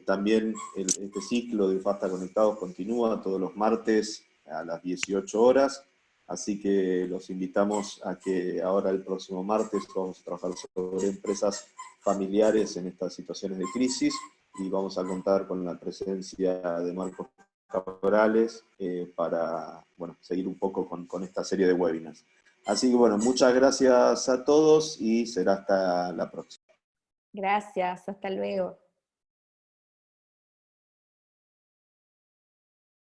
También este ciclo de UFASTA Conectados continúa todos los martes a las 18 horas, así que los invitamos a que ahora el próximo martes vamos a trabajar sobre empresas familiares en estas situaciones de crisis y vamos a contar con la presencia de Marcos Cabrales para seguir un poco con esta serie de webinars. Así que bueno, muchas gracias a todos y será hasta la próxima. Gracias, hasta luego.